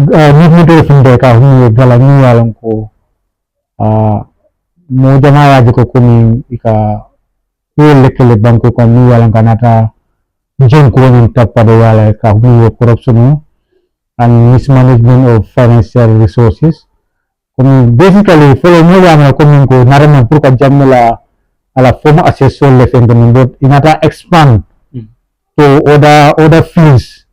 Nit funde ka huni gala ni walang ko mo jama ya ko kumi ika lekele banko kan ni walang kanata jon ko ni tapade wala ka huni corruption and mismanagement of financial resources. Kung basically follow mo yan kung ko naraman po ka jamala ala former assessor level but inata expand to other fields.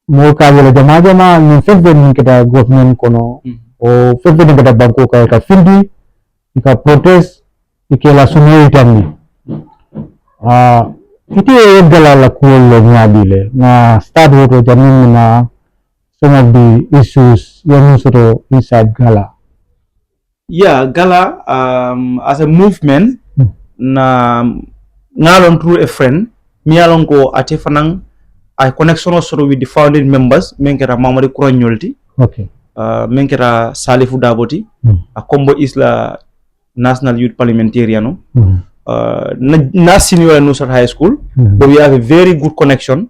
Mo ka wala jama ni fevren kita government kono o fevren kita banko ka findi ika protest ikela suno itani. Iti gala la kulo ngabile na start woto jamin na some of the issues yang sort of inside Gala. Yeah, Gala as a movement na ngalon through a friend miyalon ko ate fanang ay connection sort with the founding members menkera Mamadi Kuranyolti. Okay. Menkera Salifu Daboti. A Combo Isla National Youth Parliamentarian. Na senior Nusrat High School, but we have a very good connection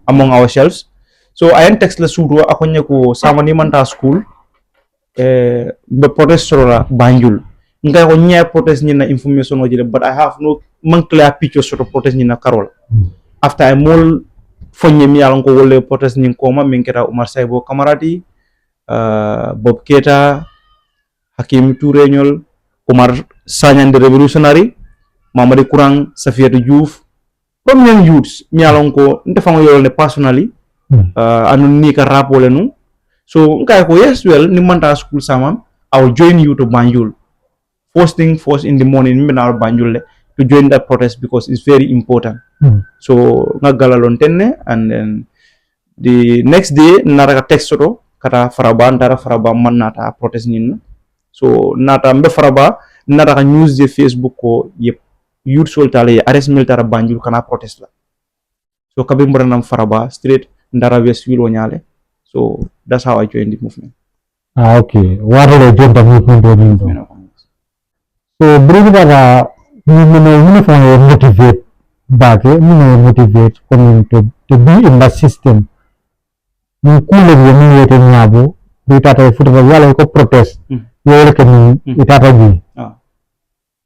among ourselves. So I text la sudo akonya ko sama ni manta school be protest la Banjul ngai ko nya protest ni na information o jile but I have no man clear picture sort of protest ni na Karol after I mol fonye mi alon ko wolle protest ni ko ma min keta Omar Saibo Kamarati Bob Keta Hakim Touré ñol Omar Sagnan de Revolutionary Mamadi Kurang Safiatou Diouf prominent youths mi alon ko ndefango yolne personally anu ni ka rapole nu so nkai ko yes well ni manta school sama I'll join you to Banjul first thing first in the morning mi na Banjul to join that protest because it's very important so nga galalon tenne and then the next day nara ka text to kata faraba ndara faraba man nata protest nin so nata mbe faraba nara ka news de Facebook ko yep youth soltale arrest military Banjul kana protest la so kabe mbaranam faraba straight Ndara West Wilo Nyale. So that's how I joined the movement. Okay. What are the movement? So bring that motivate back, motivate community to be in that system. You cool of the Nabo, we tata football yellow protest. You can it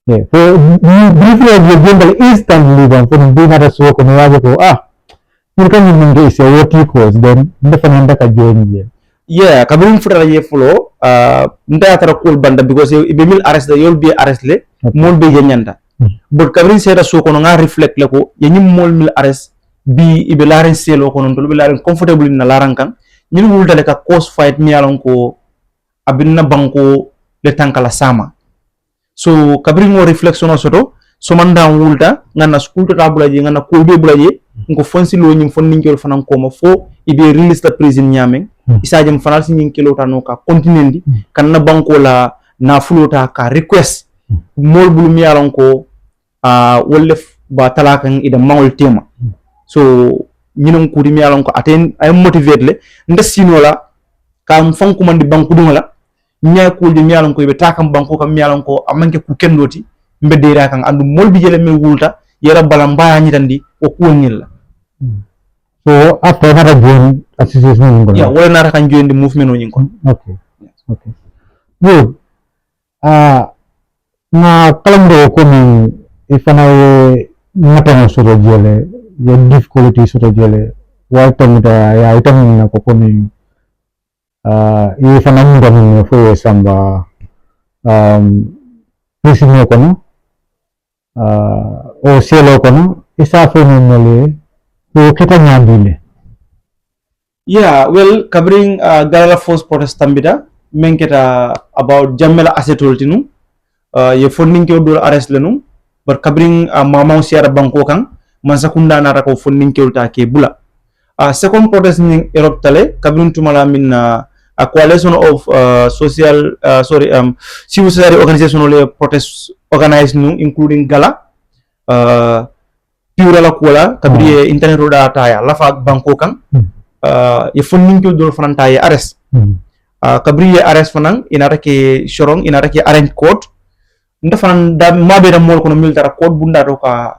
yeah. So briefly you instantly from being at a so kan is a what equals then definitely ka join yeah kabrin fura ye flow nda tara cool banda because be mil arrest you'll be arrest le mol be nyanda but kabrin sera so kono nga reflect le ko ye nyim mol mil arrest bi ibe laren selo kono to be laren comfortable na laran kan nyil wul dale ka cause fight mi alon ko abinna banko le tankala sama so kabrin mo reflection soto so manda wulta ngana school to tabulaji ngana ko be bulaji ngo fonsi lo nyim fon ninkol fanan ko ma fo ibe release la prison nyameng isajem fanal si ninkelo tano ka continendi kan na banko la na flota ka request mol bulu mi yaron ko wolle ba talaka ida mangol tema so ñinon ko di mi yaron ko aten ay motivate le nda sinola kam fanku mandi banku dum la ko di mi yaron ko ibe takam banko kam mi yaron ko amanke ku kendoti mbedera kan andu mol bi jele me wulta yera balam baya ñitandi o kuwonil la so after that join association yeah wala nara kan join the movement o ñing ko okay okay good na kalamdo ko ni ifana ngata sura jele ya difficulty sura jele wa tamita ya itam na ko ni ifana ngam fo samba prisino ko no o selo ko no isa fo ni o kita nyandile yeah well covering galala force protest tambida menketa about jamela asetoltinu ye funding ke do arrest lenu but covering mama siara banko kan man sakunda nata ko funding ke ulta ke bula second protest ni Europe tale covering tumala min a coalition of civil society organization le protest organized nu including gala pura la kuala kabri internet roda taya lafa banko kan ye funding ko do fananta ye arrest kabri ye arrest fanan inata ke shorong inata ke arrange court ndafan da mabe da mol kono military court bunda do ka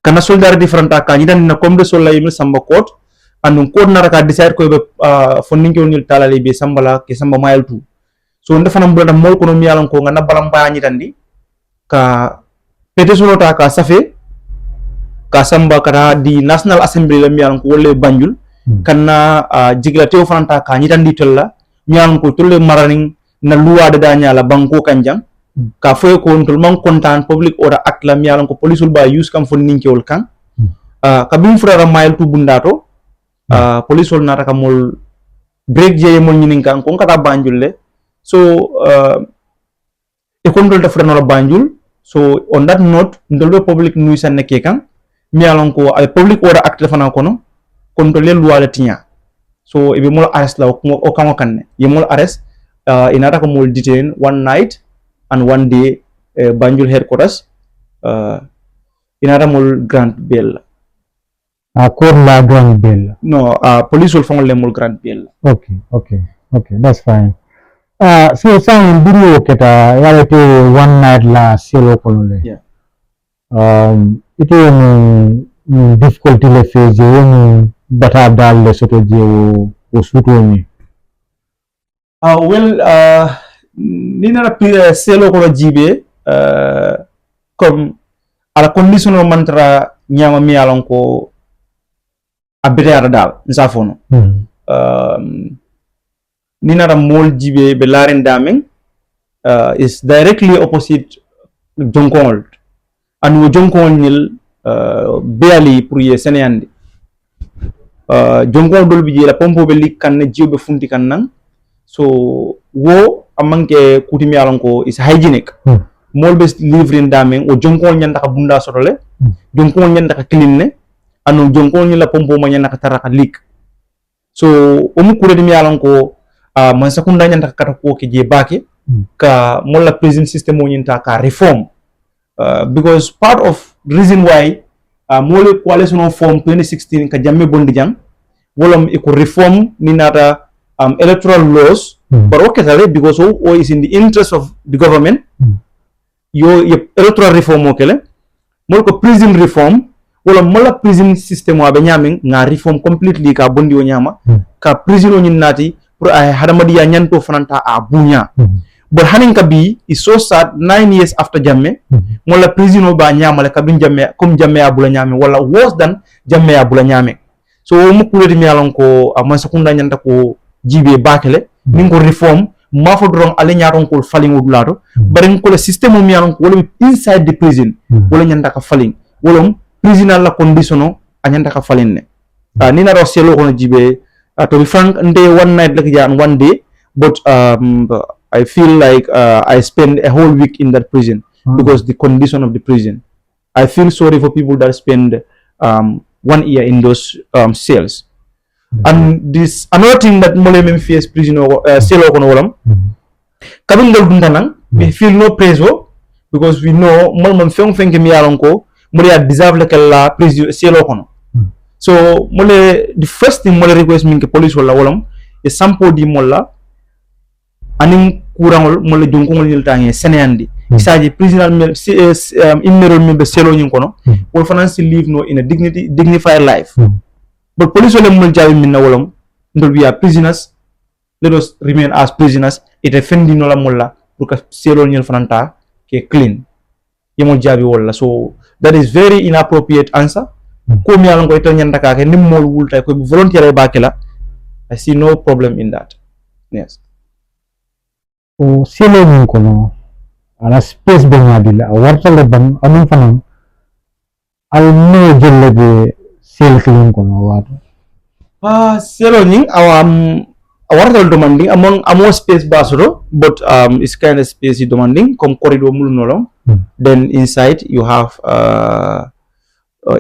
kana soldat different ka ni dan na comme de sol la yimil samba court and ko naraka decide ko be fondinke on talale be sambala ke samba mile 2 so nda fanam bulata mol ko no mi yalan ko ngana balam bañi tandi ka petition ta ka safe ka samba kata di National Assembly la mi yalan ko wolle Banjul kanna jigla tew fananta ka ñitandi tolla mi yalan ko tolle maraning na luwa de dañala banko kanjang ka foy ko tol man kontan public order act la mi yalan ko police ba use kam fondinke wol kan ka bim frara mile 2 bundato police wol nata kamol break je mol ñinin kan ko kata Banjul le so e control da frano Banjul so on that note ndol public nuisance ke kan mi yalan ko ay public order act la fana kono contrôler loi la tinya so e be mol arrest la o kamo kanne ye mol arrest inata ko mol detain one night and one day Banjul headquarters inata mol grant bail court la grant bail no police will fangol le mol grant bail okay that's fine so sang video keta yalete one night la selo kono le yeah ito yung difficulty le face yung bata dal le soto je o suto ni well ni na selo kono jibe comme ala condition mantra nyama mi alon ko abete ara dal nsafono ni na mol jibe be laren daming is directly opposite jonkol and wo jonkol nil beali pour ye seneyande jonkol dol bi la pompo be likkan ne jibe funti kan nan so wo amanke kuti mi alon ko is hygienic mol be livrin daming o jonkol nyanda ka bunda sotole jonkol nyanda ka clean ne anu jonkol ni la pompo ma nyanda ka taraka lik so o mu kure mi alon ko man sakunda nyanda ka kata ko ke je bake ka molla prison system o nyinta ka reform because part of reason why mole coalition of form 2016 ka jamme bondi jang wolom e ko reform ni nata electoral laws but okay tale because o is in the interest of the government yo electoral reform okele mol ko prison reform wala mola prison system wa be nyaming nga reform completely ka bondi o nyama ka prison o nyinnati pour ay hadamadi ya nyanto fananta a bunya but hanin ka bi is so sad 9 years after jamme mola prison o ba nyama le ka bin jamme comme jamme abula nyame wala worse than jamme abula nyame so mu kuleti mi alon ko man sakunda nyanta ko jibe bakele nin ko reform ma fo dron ale nyaaton ko falling wudulato bari ko le system mi alon ko wala inside the prison wala nyanta ka falling wala prison la conditiono anyanta ka falling ne ni na ro selo ko jibe to be frank nde one night like jan one day but I feel like I spend a whole week in that prison because the condition of the prison. I feel sorry for people that spend 1 year in those cells. And this another thing that mole mem face prison or cell or kono kabin dal duntanang we feel no praise because we know mol mom fenke mi yalon ko mole ya deserve le kala prison cell kono. So mole the first thing mole request min ke police wala wolam e sample di molla anin kurangol mole jonkongol yiltange seneyandi isaji prisoner immerol min be selo nyin kono wol fanansi live no in a dignified life but police wala mul jawi min na wolom ndol we are prisoners, let us remain as prisoners ite fendi no la mulla pour que selo nyin fananta ke clean yemol jabi wala so that is very inappropriate answer ko mi alon ko ito nyanda ka ke nimmol wulta ko volunteer bakela I see no problem in that. Yes. O selo nyin kono ala space be ngadila warta le bang amun fanang al no jelle be sel clean kono wato selo nyin warta demanding among space basuro but it's kind of space demanding comme corridor mul nolong then inside you have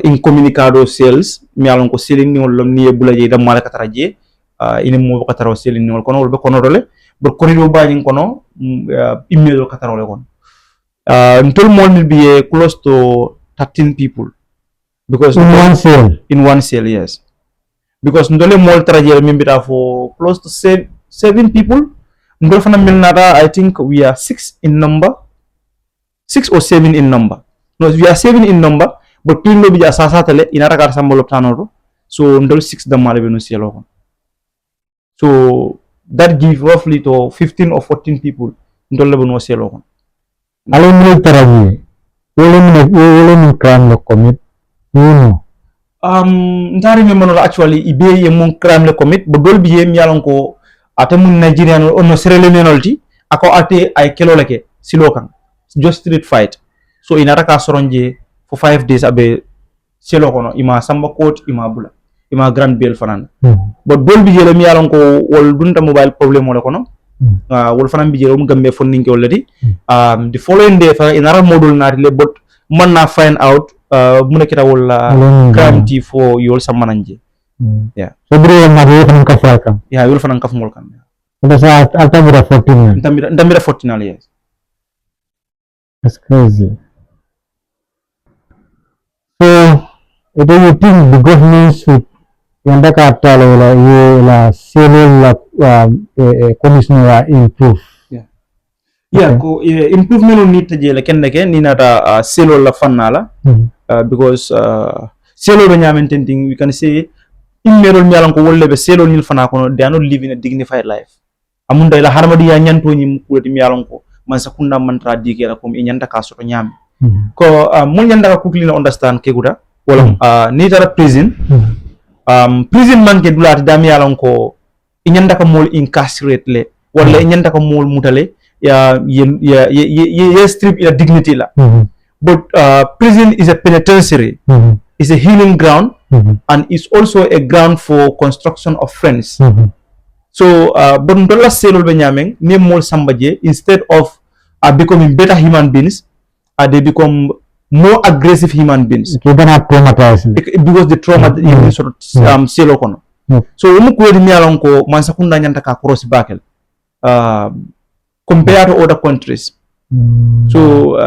incommunicado cells mi alon ko selling ni wolom ni bula je dam mala kataraje ine mo kataro selling ni wol kono be kono dole but corridor bañi kono email kataro le kon ntol mol be close to 13 people because in one cell yes because ndole mol traje mi bita for close to 7 people ndol fana milnata I think we are 6 in number 6 or 7 in number no we are 7 in number but pindo bija sasatale inata kar sambolo tanoro So ndol 6 the male no selo kon. So that give roughly to 15 or 14 people ndol le no selo kon. Alo mo taraji. Wole mo crime lo commit. Ntari me mono actually ibe ye mon crime le commit bo dol biye mi yalon ko ata mun Nigerian no serele menolti ako ate ay kelo leke silo kan just street fight. So inata ka soronje for 5 days abe selo kono ima samba court ima bula ima grand bail fanan. But dol biye le mi yalon ko wol dunta mobile problem wala kono. Wol fanan biye o Gambia funding already. The following day fa inara modul natile but man na find out muna kita wala crime ti for yol samananje. Yeah. So bro na yo kan kafal kan. Yeah, yol fanan kaf mol kan. Ito sa alta mira 14. Ndamira 14 yes. That's crazy. So ito you think the government should yanda ka atala la selo la condition la improve. Yeah, ko improvement on need tajele kenne ke ni nata selo la fannala because selo do nyamen tenting we can say immerol nyalan ko wolle be selo nil fana ko they are not living a dignified life amunda la harmadi ya nyanto nyi kulati nyalan ko man sakunda man tra digera ko nyanda ka soto nyam ko mo nyanda ka kukli na understand ke guda wala ni tara prison prison man ke dulati dam yalan ko nyanda ka mol incarcerate le wala nyanda ka mol mutale ya strip ila dignity la but prison is a penitentiary is a healing ground and is also a ground for construction of friends so but ndola selol be nyameng ne mol sambaje instead of becoming better human beings they become more aggressive human beings because the trauma sort of selo kono so umu ko di nyalon ko man sakunda nyanta ka cross bakel compared to other countries. So,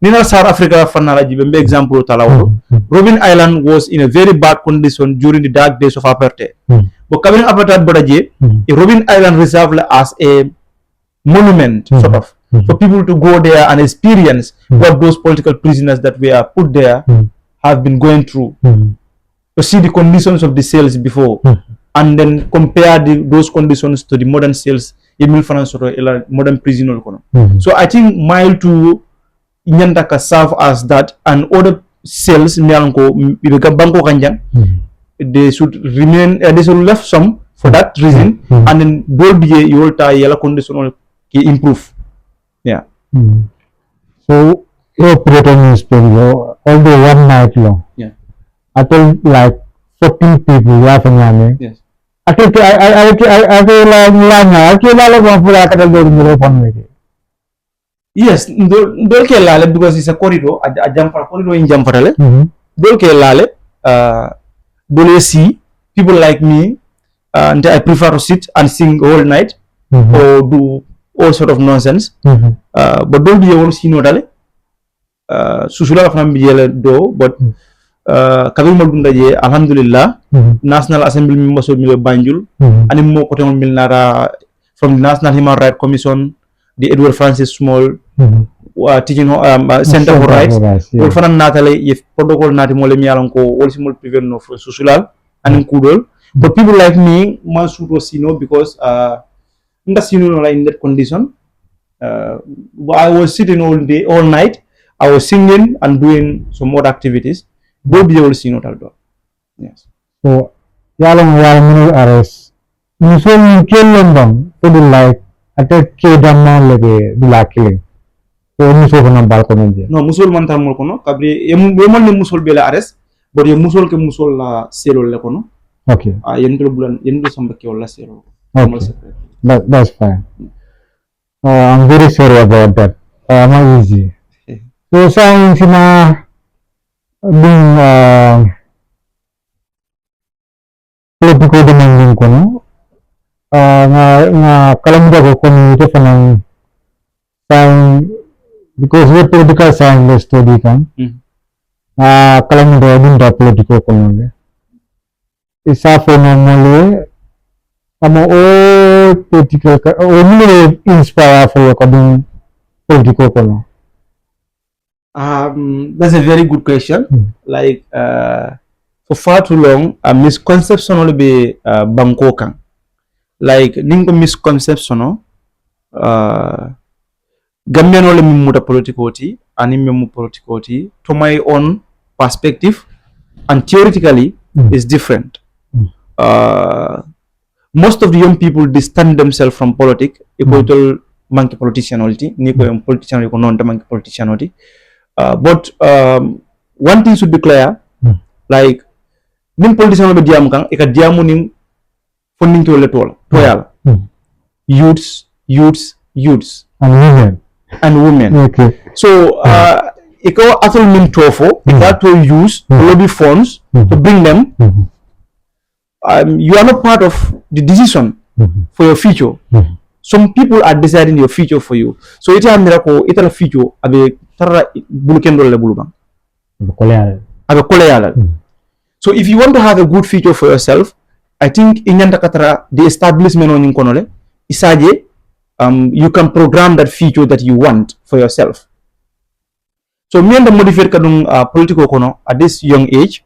Nina South Africa, Fanala Jibembe example Talawo. Robben Island was in a very bad condition during the dark days of apartheid. But coming apartheid Bodaje, Robben Island reserved as a monument, sort of, for people to go there and experience what those political prisoners that were put there have been going through. To see the conditions of the cells before, and then compare those conditions to the modern cells. Modern prison. So I think mile to Nyandaka serve as that and other cells they should remain they should left some for that reason and then Dolby Yolta Yala condition improve. Yeah. So your operating is although one night long. Yeah. I told like 14 people laughing. Yes. Yes, dol ke lale because it's a corridor, a jumper corridor in Jamfarale. Dol ke lale, dole see people like me, and I prefer to sit and sing all night or do all sort of nonsense. But don't be able to see no dale. Susula from Biela do, but Kabir Malgundaje, Alhamdulillah, National Assembly members of Banjul, and more Koton Milnara from the National Human Rights Commission, the Edward Francis Small teaching Center for Rights. Wolfan Natalie, if protocol Natimole Mialanko, all small prevent of Susulal and Kudol. But people like me, Mansur Rosino, because in that condition, I was sitting all day, all night. I was singing and doing some more activities. Will be able to see not at all. Yes. So, yalang arrest. Musul kill them to be like attack kedam lege bila killing. So musul kana balcony je. No musul mantar mol kono kabri yemal ni musul bela arrest but ye musul ke musul la selo le kono. Okay. Yendro bulan yendro samba ke wala selo. Okay. That's fine. I'm very sorry about that. Not easy. So sayang sina being political demanding ko no nga kalamda ko community fanang sayang because we political science study kan kalamda din da political ko no isa for normally amo all political only inspire for your kading political ko no. That's a very good question. Like, for for far too long a misconception will be banko kan like ningo misconception Gambian ole muta politicoti ani memu politicoti to my own perspective and theoretically is different. Most of the young people distance themselves from politics. Equal monkey politicianity, niko young politician ko non monkey politicianity. But one thing should be clear, like nim politician be diam kang eka diamu nim funding to electoral toyal youths and women. Okay. So ikaw atol nim tofo that to use lobby funds to bring them. You are not part of the decision for your future. Some people are deciding your future for you. So ita miracle ita la future abe tara bulukendo le bulubang. Abe koleyala. So if you want to have a good future for yourself, I think inyanda katara the establishment on inkonole isaje you can program that future that you want for yourself. So me and the motivate kadung political kono at this young age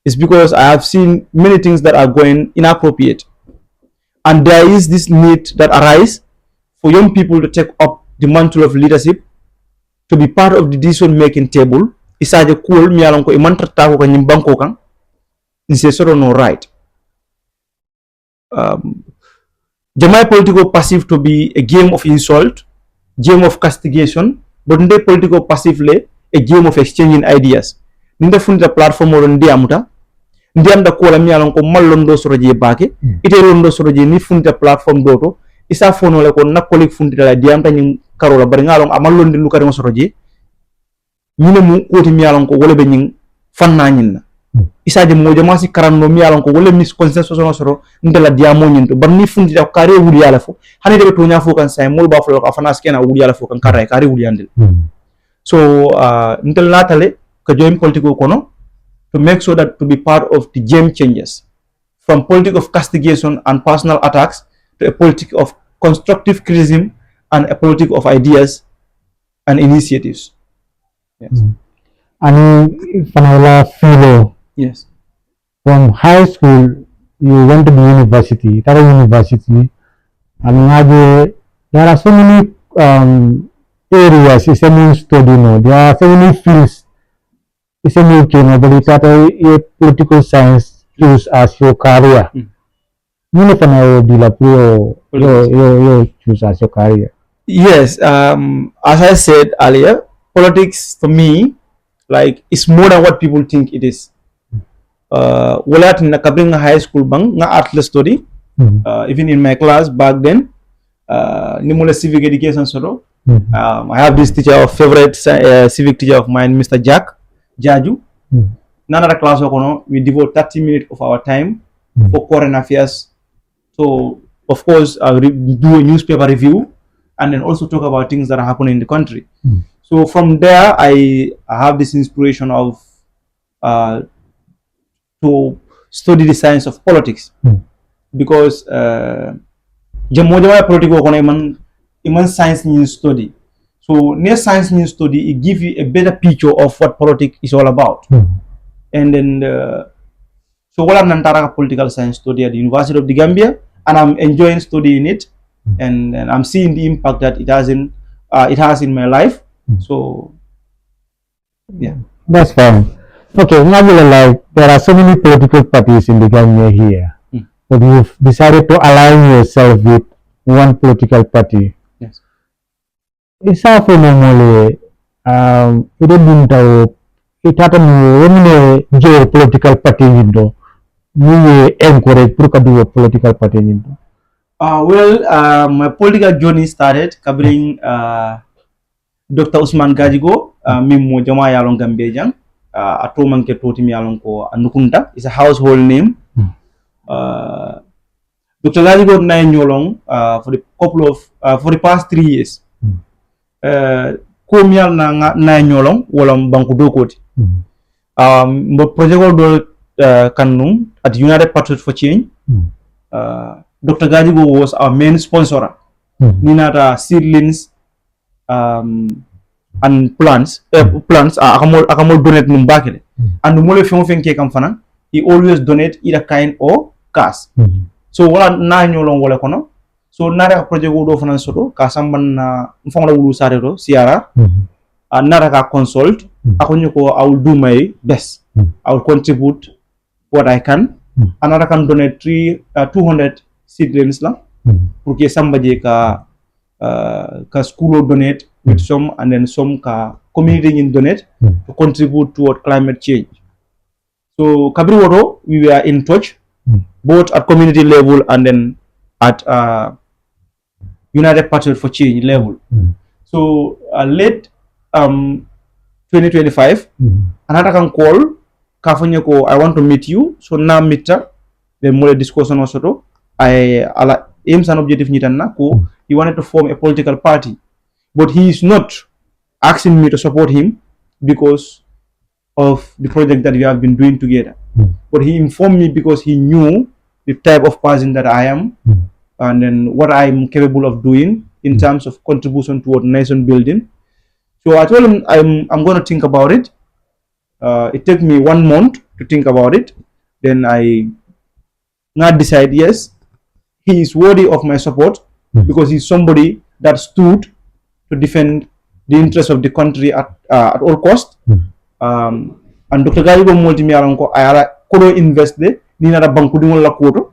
is because I have seen many things that are going inappropriate, and there is this need that arise for young people to take up the mantle of leadership, to be part of the decision making table. Isaje cool mi alon ko imantra ko kanyim banko kan inse sort of no right. Jamai political passive to be a game of insult, game of castigation, but nde political passively a game of exchanging ideas. Nde fundi platform or ndi amuta ndi anda ko la mi alon ko mallondo soroje bake ite londo soroje ni fundi platform doto isa fono le ko nakoli fundi la diam tan karola bari ngalon amallondi lu kare soroje ñine mu koti mi alon ko wala be ñing fanna ñinna isaje mo jama si karanno mi alon ko wala mis consensus no soro ndela diamo ñinto bar ni fundi da kare wuri yala fo hane de to nya fo kan say mol ba fo ko afana skena wuri yala fo kan kare wuri yandel. So ndel natale ko join political kono to make sure that to be part of the game changes from politics of castigation and personal attacks to a politic of constructive criticism and a politic of ideas and initiatives. Yes. And Fanala Philo. Yes. From high school, you went to the university, Tara University, and there are so many areas, it's a new study, no? There are so many fields, it's a new thing, but it's a political science choose as your career. You know, you choose as your career. Yes, as I said earlier, politics for me, like, it's more than what people think it is. Wala na kabring high school bang nga art study, even in my class back then, nimula civic education solo. I have this teacher, favorite civic teacher of mine, Mr. Jaju. None class we devote 30 minutes of our time for current affairs. So of course do a newspaper review and then also talk about things that are happening in the country. So from there I have this inspiration of to study the science of politics, because jamoja political iman science news study. So near science news study, it gives you a better picture of what politics is all about. And then so what I'm Nantara political science study at the University of the Gambia, and I'm enjoying studying it, and I'm seeing the impact that it has in my life. So yeah, that's fine. Okay, now there are so many political parties in the Gambia here, but you've decided to align yourself with one political party. Yes. It's a phenomenal. It didn't know. It happened when the political party window. You encourage to do a political party window. Well, my political journey started covering Dr. Usman Gajigo, Mimo Jama Yalong Gambejang, Atomanke Toti Mialonko Anukunta. It's a household name. Dr. Gajigo Nine Yolong for the past 3 years. Ko mial na Yolong Wolam Bankudokoti. But project Kanung at United Patriot for Change. Dr. Gajigo was our main sponsor. Ninata seedlings and plants akamol donate num bakele and mole fengo fenke kam fana he always donate either kind or cash. So wala na nyolong wala kono. So nara project wudo fanan soto ka samban na mfangla wulu sare do siara. Nara ka consult. Ako nyoko I will do my best. I will contribute what I can. Another can donate 200 seedlings la. Pour que somebody ka school donate with some and then some ka community in donate to contribute toward climate change. So Kabri Wodo, we were in touch both at community level and then at United Patriot for Change level. So late 2025, another can call Kafonye ko I want to meet you. So now meet her. Then more discussion also. I aims and objective nitanna ko he wanted to form a political party, but he is not asking me to support him because of the project that we have been doing together. But he informed me because he knew the type of person that I am and then what I'm capable of doing in terms of contribution toward nation building. So I told him I'm going to think about it. It took me 1 month to think about it. Then I not decide, yes, he is worthy of my support because he's somebody that stood to defend the interests of the country at all cost. And Dr. Garibo Multimi Aranko Ayara Kodo invest de Nina Banku Dimol Lakoto.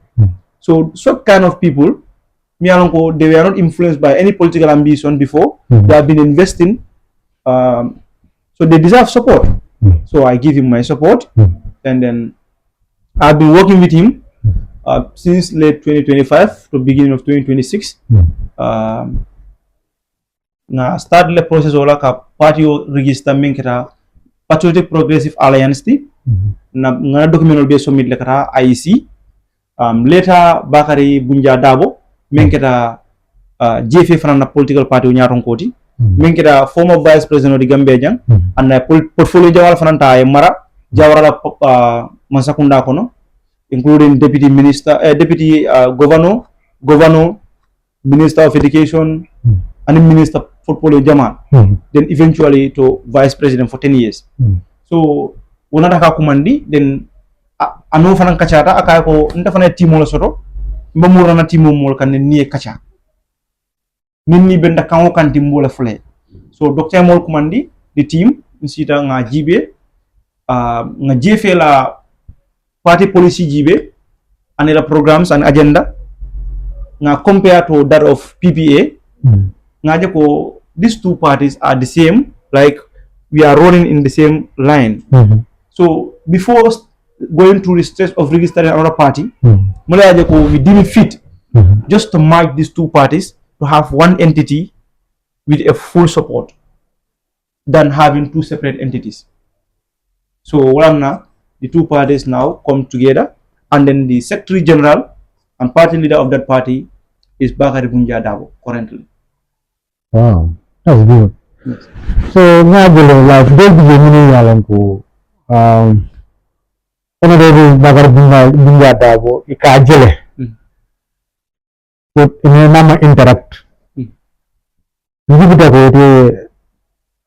So kind of people, they were not influenced by any political ambition before. They have been investing, so they deserve support. So I give him my support, and then I've been working with him since late 2025 to beginning of 2026. Na start the process ola ka party register menketa Patriotic Progressive Alliance ti na document be submit le kata IEC. Later Bakari Bunja Dabo menketa JFA from the political party unyaron koti menketa former vice president of the Gambia jang and portfolio jawal fananta ay mara jawara masakunda kono, including deputy minister deputy governor, minister of education and minister portfolio jaman, then eventually to vice president for 10 years. So wonata ka kumandi then ano fanan kachata akay ko nta fana timo la soto mbamura na timo mol kan ni kacha ninni benda kango kan timbo la fle. So docteur mol kumandi the team nsita nga jibe nga jefe la party policy jibe and the programs and agenda nga compare to that of PPA nga jako these two parties are the same, like we are running in the same line. So before going through the steps of registering another party, we deem it fit just to merge these two parties to have one entity with a full support than having two separate entities. So the two parties now come together, and then the Secretary General and party leader of that party is Bakari Bunja Dabo currently. Wow, that's good. Yes. So nga gulo like they begin yalan ko honorable Bakari Bunja Dabo ikajele put in nama interact.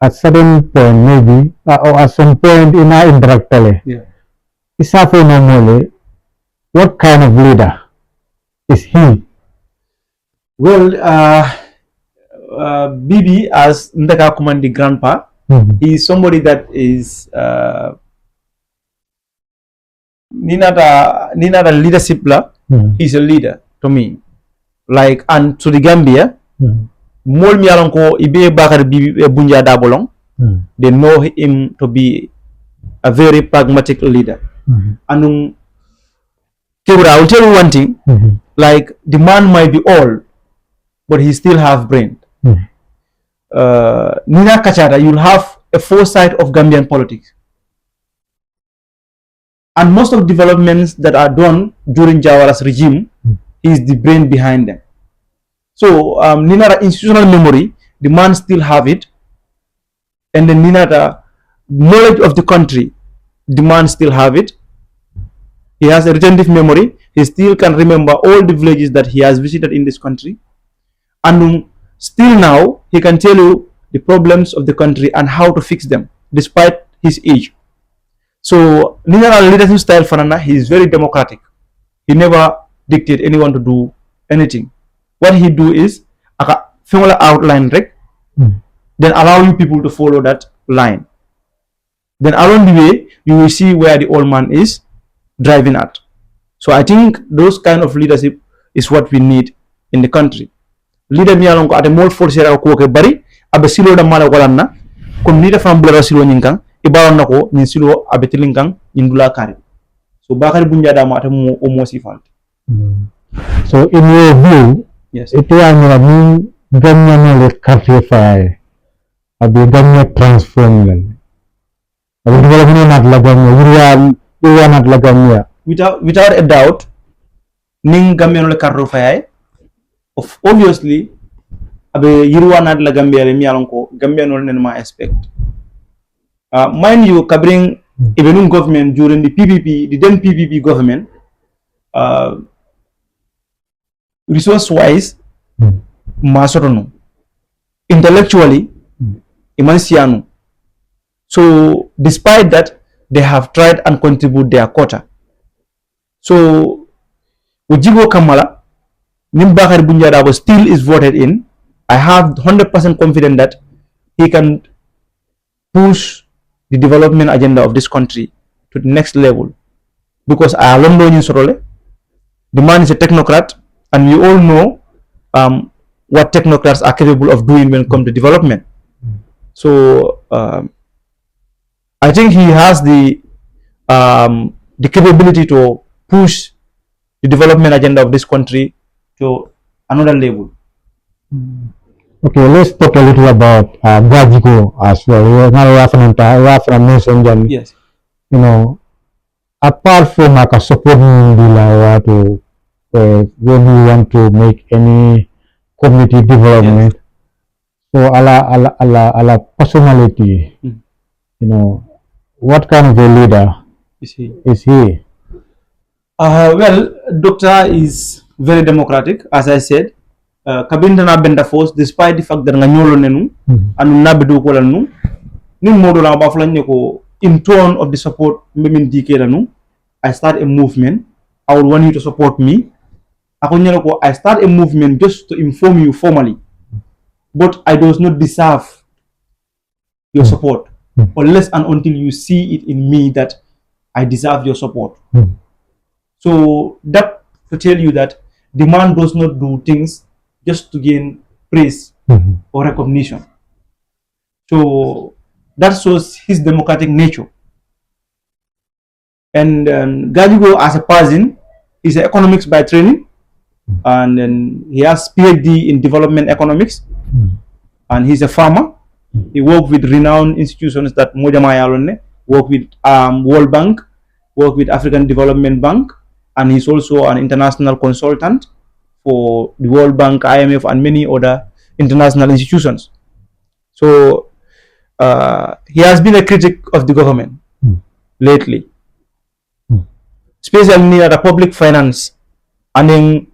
At certain point maybe or at some point in our interact Yeah. Isafe normally what kind of leader is he? Well, Bibi as Ndaka Kumandi grandpa, he is somebody that is Nina the leadership la. He's a leader to me. Like and to the Gambia, Mol Mialanko Ibe Bakar Bibi Bunja Dabolong, they know him to be a very pragmatic leader. And I will tell you one thing, like the man might be old, but he still have brain. Nina Kachada, you'll have a foresight of Gambian politics. And most of developments that are done during Jawara's regime is the brain behind them. So Nina institutional memory, the man still have it. And then Nina the knowledge of the country, the man still have it. He has a retentive memory. He still can remember all the villages that he has visited in this country. And still now, he can tell you the problems of the country and how to fix them, despite his age. So Ninara leadership style Fanana, he is very democratic. He never dictate anyone to do anything. What he do is aka outline rek, then allow you people to follow that line. Then along the way, you will see where the old man is driving at. So I think those kind of leadership is what we need in the country. Leader mi alon ko ate mol forcera ko ke bari abe silo da mala walanna comme leader fam bla silo nyinkan ibaron nako ni silo abe tilinkan indula kari. So bakari bunja da ma ate mo o mo sifante. So in your view, Yes. itu yang ni ganya na le kafe fai. Abi ganya transform lan. Abi development nat lagam ya nat lagam ya. Without a doubt, ning Gambia le carro fay obviously abe yirwa nat la Gambia le mi alon ko Gambia no nen ma expect. Mind you, kabring even government during the PPP, the then PPP government, resource-wise, masotono, intellectually, imansiano. So, despite that, they have tried and contribute their quota. So, Ujibo Kamala, Nimbakar Bunjadabo still is voted in. I have 100% confidence that he can push the development agenda of this country to the next level. Because I alone know Sorole, the man is a technocrat, and we all know what technocrats are capable of doing when it comes to development. So I think he has the capability to push the development agenda of this country to another level. Okay, let's talk a little about Gajigo as well. Now we have mentioned, Yes. You know, apart from like a supporting the to when you want to make any community development, so ala personality, you know, what kind of a leader is he? Well, Doctor is very democratic, as I said. Kabinda na benda force, despite the fact that nga nyolo nenu, anu na bedu ko lanu, ni modo la ba flan ko in tone of the support mbemin dike lanu, I start a movement. I would want you to support me. Ako nyalo ko I start a movement just to inform you formally, but I does not deserve your support unless and until you see it in me that I deserve your support. So that to tell you that the man does not do things just to gain praise or recognition. So that shows his democratic nature. And Gajigo as a person is economics by training, and then he has PhD in development economics, and he's a farmer. He worked with renowned institutions that Mojamayalone, worked with World Bank, worked with African Development Bank, and he's also an international consultant for the World Bank, IMF, and many other international institutions. So he has been a critic of the government lately, especially near the public finance and then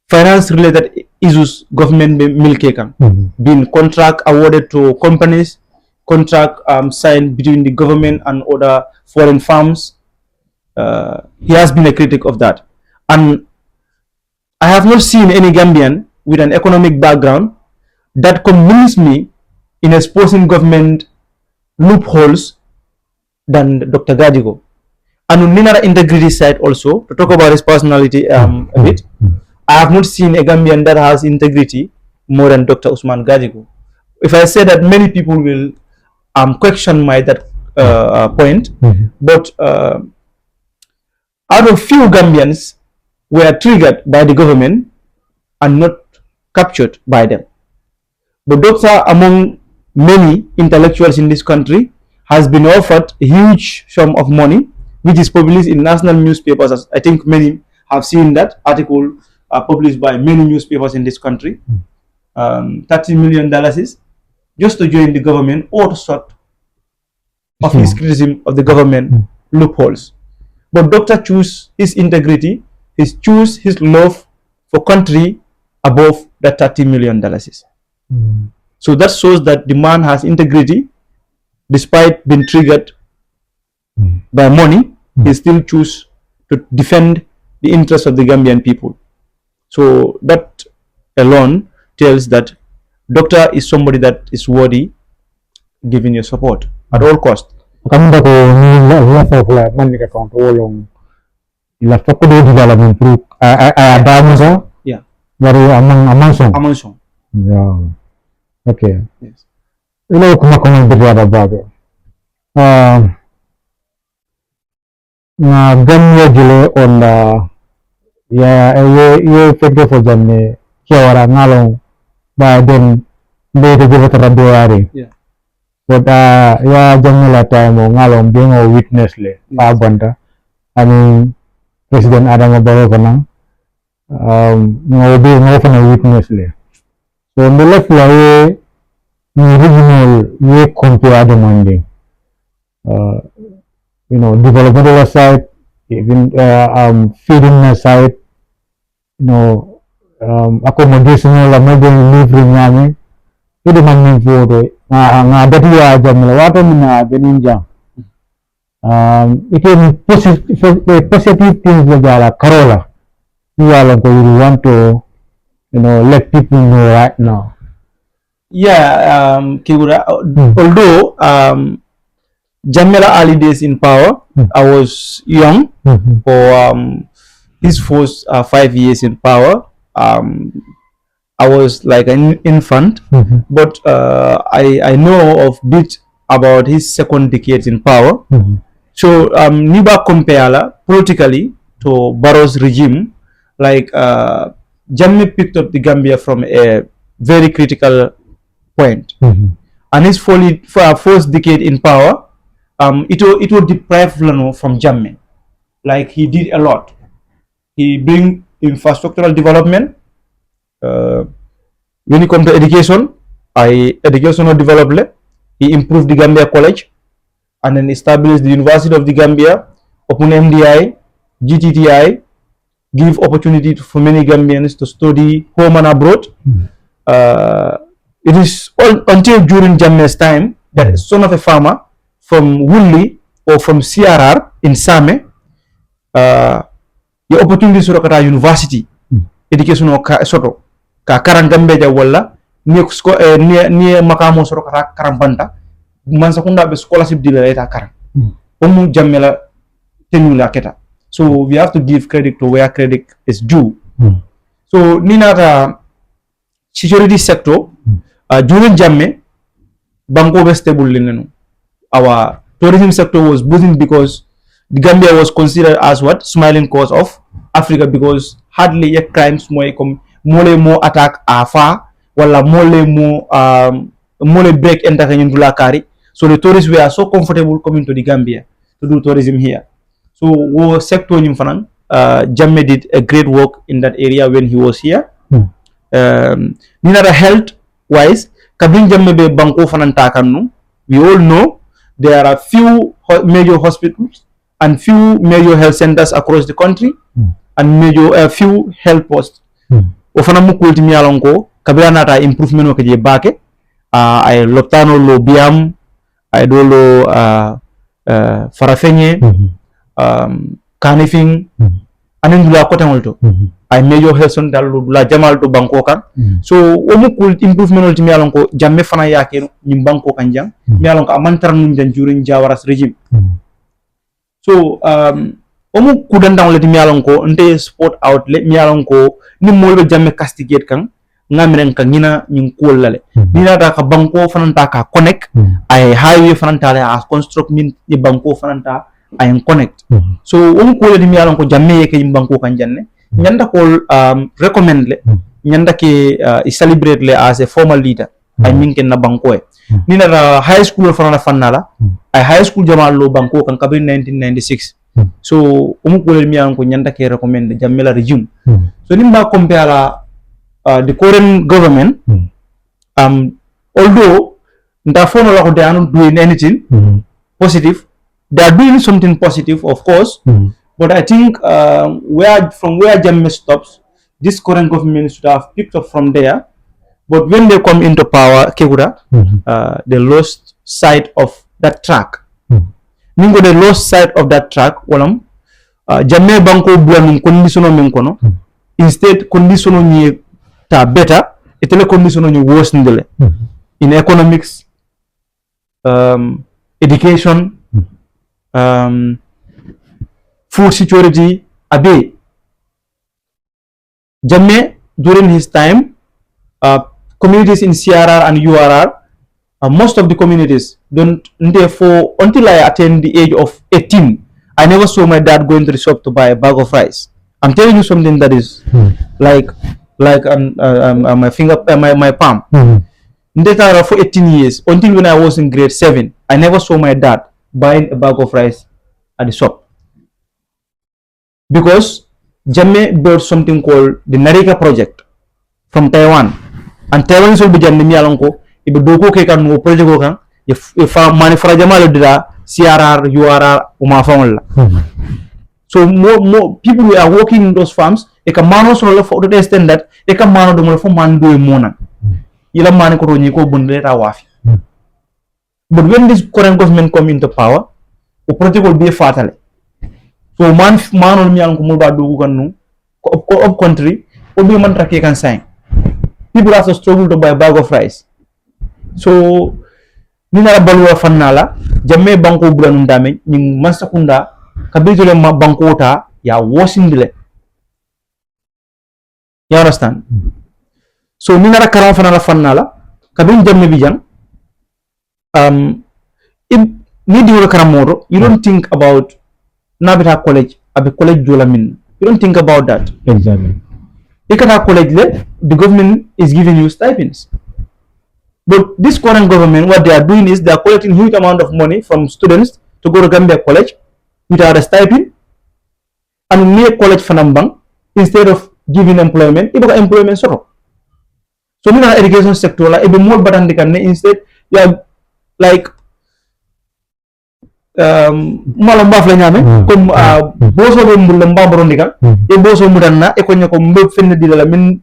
finance-related issues government milking, being contract awarded to companies, contract signed between the government and other foreign firms. He has been a critic of that. And I have not seen any Gambian with an economic background that convinced me in exposing government loopholes than Dr. Gajigo. And on the integrity side also, to talk about his personality a bit, I have not seen a Gambian that has integrity more than Dr. Usman Gajigo. If I say that, many people will question my that point, but out of few Gambians were triggered by the government and not captured by them. But Doctor, among many intellectuals in this country, has been offered a huge sum of money, which is published in national newspapers. As I think many have seen that article published by many newspapers in this country. $30 million just to join the government or to sort of his criticism of the government loopholes. But Doctor choose his integrity, he choose his love for country above the $30 million. So that shows that the man has integrity, despite being triggered by money, he still choose to defend the interests of the Gambian people. So that alone tells that doctor is somebody that is worthy giving your support at all cost. Kami ko ni la fa man ni ka account wolong ila fa ko development pro adamu sa Yeah. baru amang Among. yeah, okay. Yes. Ilo kuma berada bago na gamya jile onda ya ye fedde fo janne kewara ngalong ba den mbede jile taradoari Yeah. but ya jamila time ngalong bengo witness le pa banda ani president Adama Barrow kana ngo fana witness le so mbele la ye ni regional ye compare demanding developmental side even feeding side accommodation la maybe living nyame itu manding foto nga dati ya jamila wato mina beninja it positive things la jala karola you want to let people know right now. Yeah, Kigura, although Jamila early days in power, I was young for his first 5 years in power. I was like an infant, but I know of bit about his second decade in power. So Niba compare politically to Barrow's regime, like Jammeh picked up the Gambia from a very critical point, and his first decade in power, it would deprive Lano from Jammeh. Like he did a lot. He bring infrastructural development. When it comes to education, educational development. He improved the Gambia College, and then established the University of the Gambia, open MDI, GTTI, give opportunity for many Gambians to study home and abroad. It is until during Jammeh's time that son of a farmer from Wunli or from CRR in Same, the opportunity to go to university, education soto ka karang Gambia wala ni makamo soto kata karang banta man sakunda be scholarship dila eta karang omu Jammeh tenula keta. So we have to give credit to where credit is due. So ninata security sector during Jammeh banko be stable lenu. Our tourism sector was booming because the Gambia was considered as what smiling coast of Africa, because hardly a crimes more attack afa wala more break enter kanyundula kari. So the tourists were so comfortable coming to the Gambia to do tourism here. So wo sector nyimfanan Jammeh did a great work in that area when he was here. Ninara health wise kabin Jammeh be banko fanan takanu, we all know there are few major hospitals and few major health centers across the country and few health posts. Ofana mukulti miyalonko kabila nata improvement o kaje bake ay loptano lo biam ay dolo farafenye kanifing anen dula kote molto ay major health center la jamal to banko kan. So omukul improvement o miyalonko Jammeh fana yake nyim banko kan jang miyalonko amantar nun jan during Jawara's regime. So omu kudandang le miyalonko nte sport outlet miyalonko ni molbe Jammeh castigate kan ngamiren kan ngina nyin kolale nina ta ka banko fananta ka connect ay highway fananta le as construct min ni banko fananta ay connect. So omu ko le miyalonko Jammeh ke banko kan janne nyanda ko recommend le nyanda ke celebrate le as a formal leader ay minken na banko e nina ta high school fanana fanala ay high school jamal lo banko kan kabri 1996. So umukule miyan ko nyanda ke recommend Jammeh la regime. So nimba compare the current government although nda fono la ko they are not doing anything positive, they are doing something positive of course, but I think from where Jammeh stops, this current government should have picked up from there. But when they come into power, Kegura, they lost sight of that track. Ningo they lost sight of that track. Walam jamme banko bulanum condition min kono. Instead condition ni ta better. Itele condition ni worse ndele. In economics, education, food security, abe. Jamme during his time, communities in CRR and URR, most of the communities don't, therefore, until I attained the age of 18, I never saw my dad going to the shop to buy a bag of rice. I'm telling you something that is like my finger, my palm. For 18 years, until when I was in grade 7, I never saw my dad buying a bag of rice at the shop. Because Jamme built something called the Narika project from Taiwan. And Taiwan is also Jamme Mialonko, if you do can no project, if money for Jamal dida CRR, URR, Uma. So more people who are working in those farms, they can manage for the extent that they can manage the for man do mona. Ila man ko ni ko bundeta wafi. But when this current government come into power, the project will be fatal. So man on mi ko mulba do ko nu up country will be man trake can sign. People have to struggle to buy a bag of rice. So ni na balwa fanala jamme banko bulan ndame ni masakunda kabitule banko ta ya wasindile. You understand? So ni nara karam fanala kabin jamme bijang ni diwol karamodo, you don't think about Nabita College, Abe College Jolamin. You don't think about that. Exactly. Ikata College, the government is giving you stipends. But this current government, what they are doing is they are collecting huge amount of money from students to go to Gambia College without a stipend and make college fanambang instead of giving employment. Iba employment sort. So in the education sector, like be more better than instead you are like malamba fla ñame comme boso be mbulamba borondika e boso mudanna e ko nyako mbe fenne dilala min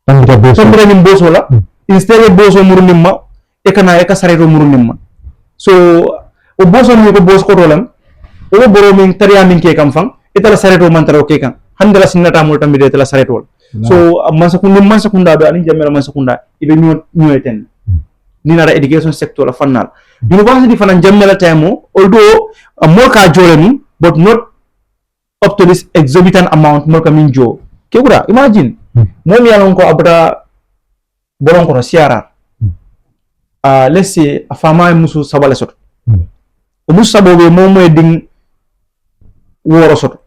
tambira ni boso la instead boso murunimma e kana e ka sareto murunimma so o boso ni ko boso ko rolam o boro min tariya min ke kam fang e tala sareto man taro ke kan handala sinnata mul tambi de tala sareto so man sakunda do ani jamela man sakunda ibe ñoyten ni nara education sector la fannal university fanan jammela tamo although more ka jolem but not up to this exorbitant amount more kamin jo kegura imagine mom yalon ko abata bolon ko siara let's say a fama musu sabale soto o musu sabobe mom moy ding woro soto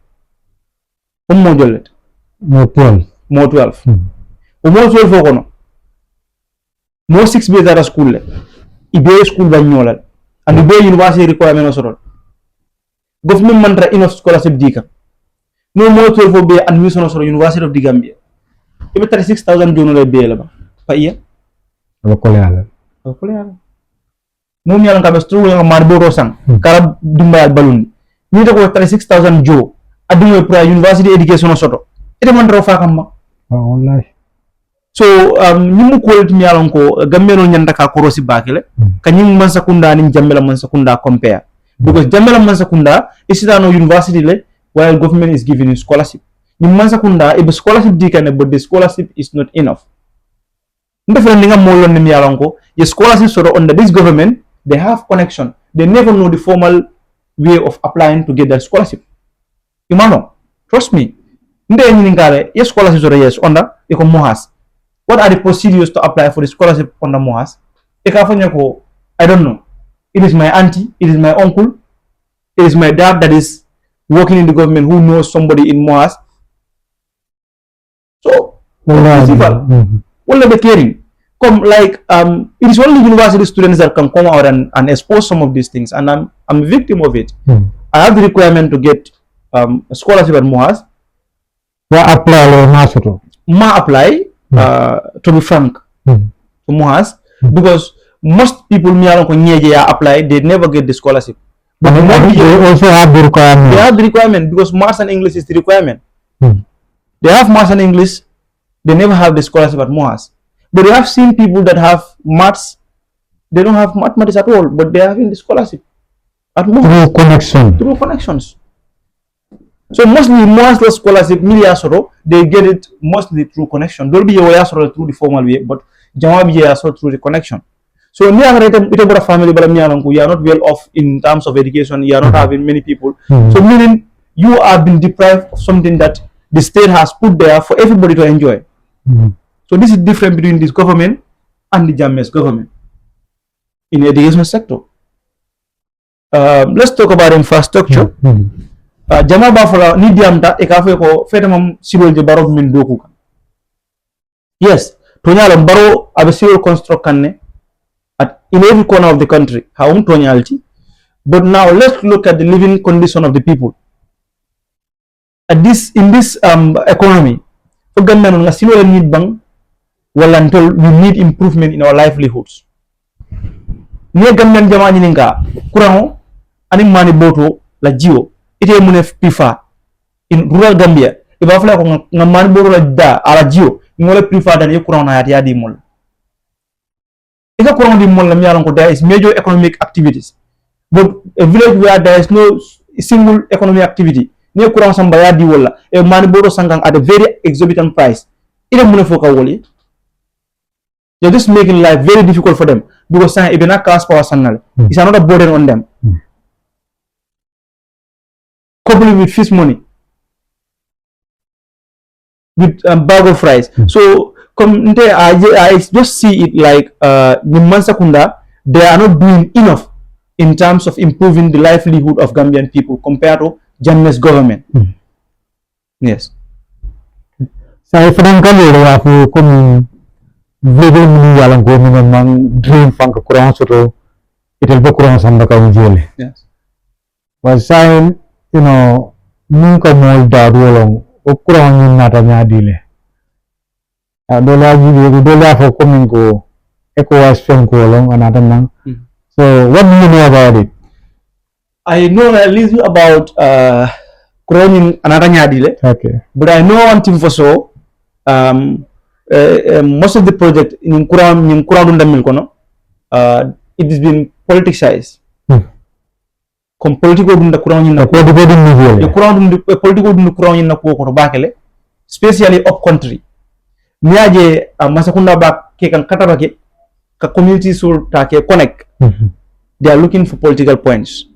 mo jollet mo 12 o mo 12 fo kono mo 6 be dara school le ibe school ba ñolal and ibe university requirement soro government mantra enough scholarship dika no mo 12 fo be admission soro University of the Gambia ibe 36,000 jono le be la ba fa iya ko le mo mi yalan ka be stru nga mar bo sang kala dimbal balun ni to ko 36,000 jo aduma pra university education soto ite mantra fa kam ma wallahi so nimu quality mi yalon ko gambeno nyanda ka korosi bakele kanyim man sakunda ni jammela man sakunda compare because jammela man sakunda isitano university le while government is giving you scholarship ni man sakunda e scholarship dikane but the scholarship is not enough ndefere ninga molon ni mi yalon ko ye scholarship sort under this government they have connection they never know the formal way of applying to get that scholarship imano trust me nde ni ngale ye scholarship sort yes under e ko mohas. What are the procedures to apply for the scholarship under Mohas? I don't know. It is my auntie, it is my uncle, it is my dad that is working in the government who knows somebody in Mohas. So, what are they caring? Come like it is only university students that can come out and expose some of these things, and I'm a victim of it. I have the requirement to get a scholarship at Mohas. Apply. To be frank, to Mohas, because most people apply, they never get the scholarship. But they also have the requirement. They have the requirement because Maths and English is the requirement. They have Maths and English, they never have the scholarship at Mohas. But you have seen people that have Maths They don't have mathematics at all, but they are having the scholarship at most. Through connections. So mostly the scholarship they get it mostly through connection. Don't be aware through the formal way, but Jama be through the connection. So near a family, but you are not well off in terms of education, you are not having many people. So meaning you are being deprived of something that the state has put there for everybody to enjoy. So this is different between this government and the Jammeh's government in the education sector. Let's talk about infrastructure. Jama Bafala ni diamta e ka fe ko fete mom sirol je baro min doku kan. Yes, tonyalo baro abe sirol construct kanne at in every corner of the country. How tonyalti. But now let's look at the living condition of the people. At this in this economy, for ganna nga sirol need bang well until we need improvement in our livelihoods. Ne ganna jama ni nga kurang ani mani boto la jiwo ite mune pifa in rural Gambia iba fala ko ngaman boro la da ala jio ngole pifa dan e courant na ya di mol ika courant di mol la mi yalan ko there is major economic activities, but a village where there is no single economic activity ne courant samba ya di wala e man boro sangang at a very exorbitant price ite mune foka woli. They're just making life very difficult for them because even a cost power sanal is another burden on them. Coupled with fish money, with bag of rice. So I just see it like they are not doing enough in terms of improving the livelihood of Gambian people compared to Jammeh's government. Yes. Saya sedangkan aku village ni yalang ko mang dream pang kurang soto itel ba kurang samba ka unjole. Yes. But saya nunca mol darulong o kurang yung natanya dile. Dola for coming ko ECOWAS ko long anatan nang. So what do you know about it? I know a little about kurang yung anatanya dile. Okay. But I know one thing for sure. Most of the project in kurang dundamil kono it has been politicized. Comme politiko dum da courant na ko dum ni le courant dum politiko dum courant na ko ko bakele especially up country miaje masakunda ba ke kan kataba ke ka community sur ta ke connect. They are looking for political points.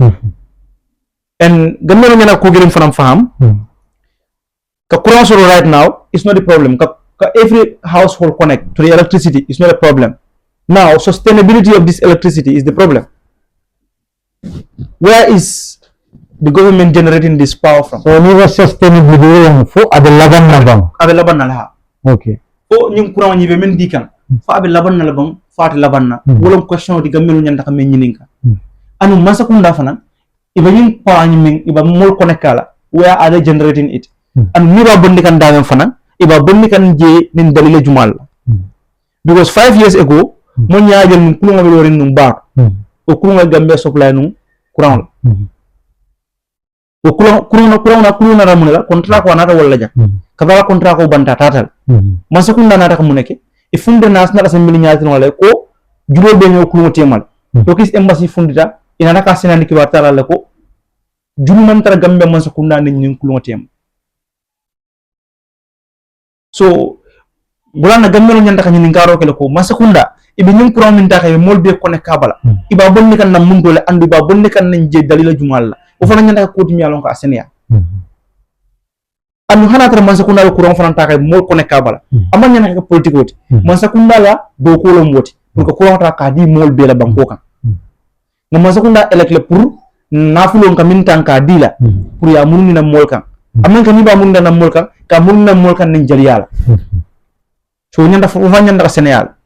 And gamelo nyana ko girim fanam faham ka courant sur right now is not a problem ka every household connect to the electricity is not a problem. Now sustainability of this electricity is the problem. Where is the government generating this power from? So ni was sustainability yang fo ada laban na bang. Ada laban na laha. Okay. O nyung kurang nyi be men dikan. Fa ada laban na labang, fa ada laban na. Wolom question di gamelu nyanda ka men nyininka. Anu masa kunda fana iba nyung pa nyi men iba mol connectala. Where are they generating it? Anu ni ba bondi kan damen fana iba bondi kan je nin dalile jumal. Because 5 years ago mo nyaajal mun kulunga be lorin num ba. O kurunga Gambia supply num kurang o kurang ramuna contrat ko anata wala ja kabala contrat ko banta tatal masakunda nata ko muneke e funde national assembly nyaati wala ko julo be ñoo kurunga temal to kis embassy fundita ina naka senandi ki wartala la ko julu man tara Gambia masakunda ni ñing kurunga tem. So bulana Gambia ñanda ka ñini ngaro ke ko masakunda ibe ñing kurang min taxé mol be ko ne kabala iba bonni kan nam mundole andu ba bonni kan nañ je dalila jumal la o fana ñanda ko ti ñalon ko asenia anu hana tara man sakunda ko kurang fana taxé mol ko ne kabala amma ñanda ko politique woti man sakunda la do ko lo moti pour ko kurang ta ka di mol be la banko kan ngam man sakunda elek le pour nafulo ka min tanka di la pour ya munni na mol kan amma kan ni ba munni na mol kan ka munni na mol kan nañ jël yalla so ñanda fo fa ñanda ka Sénégal.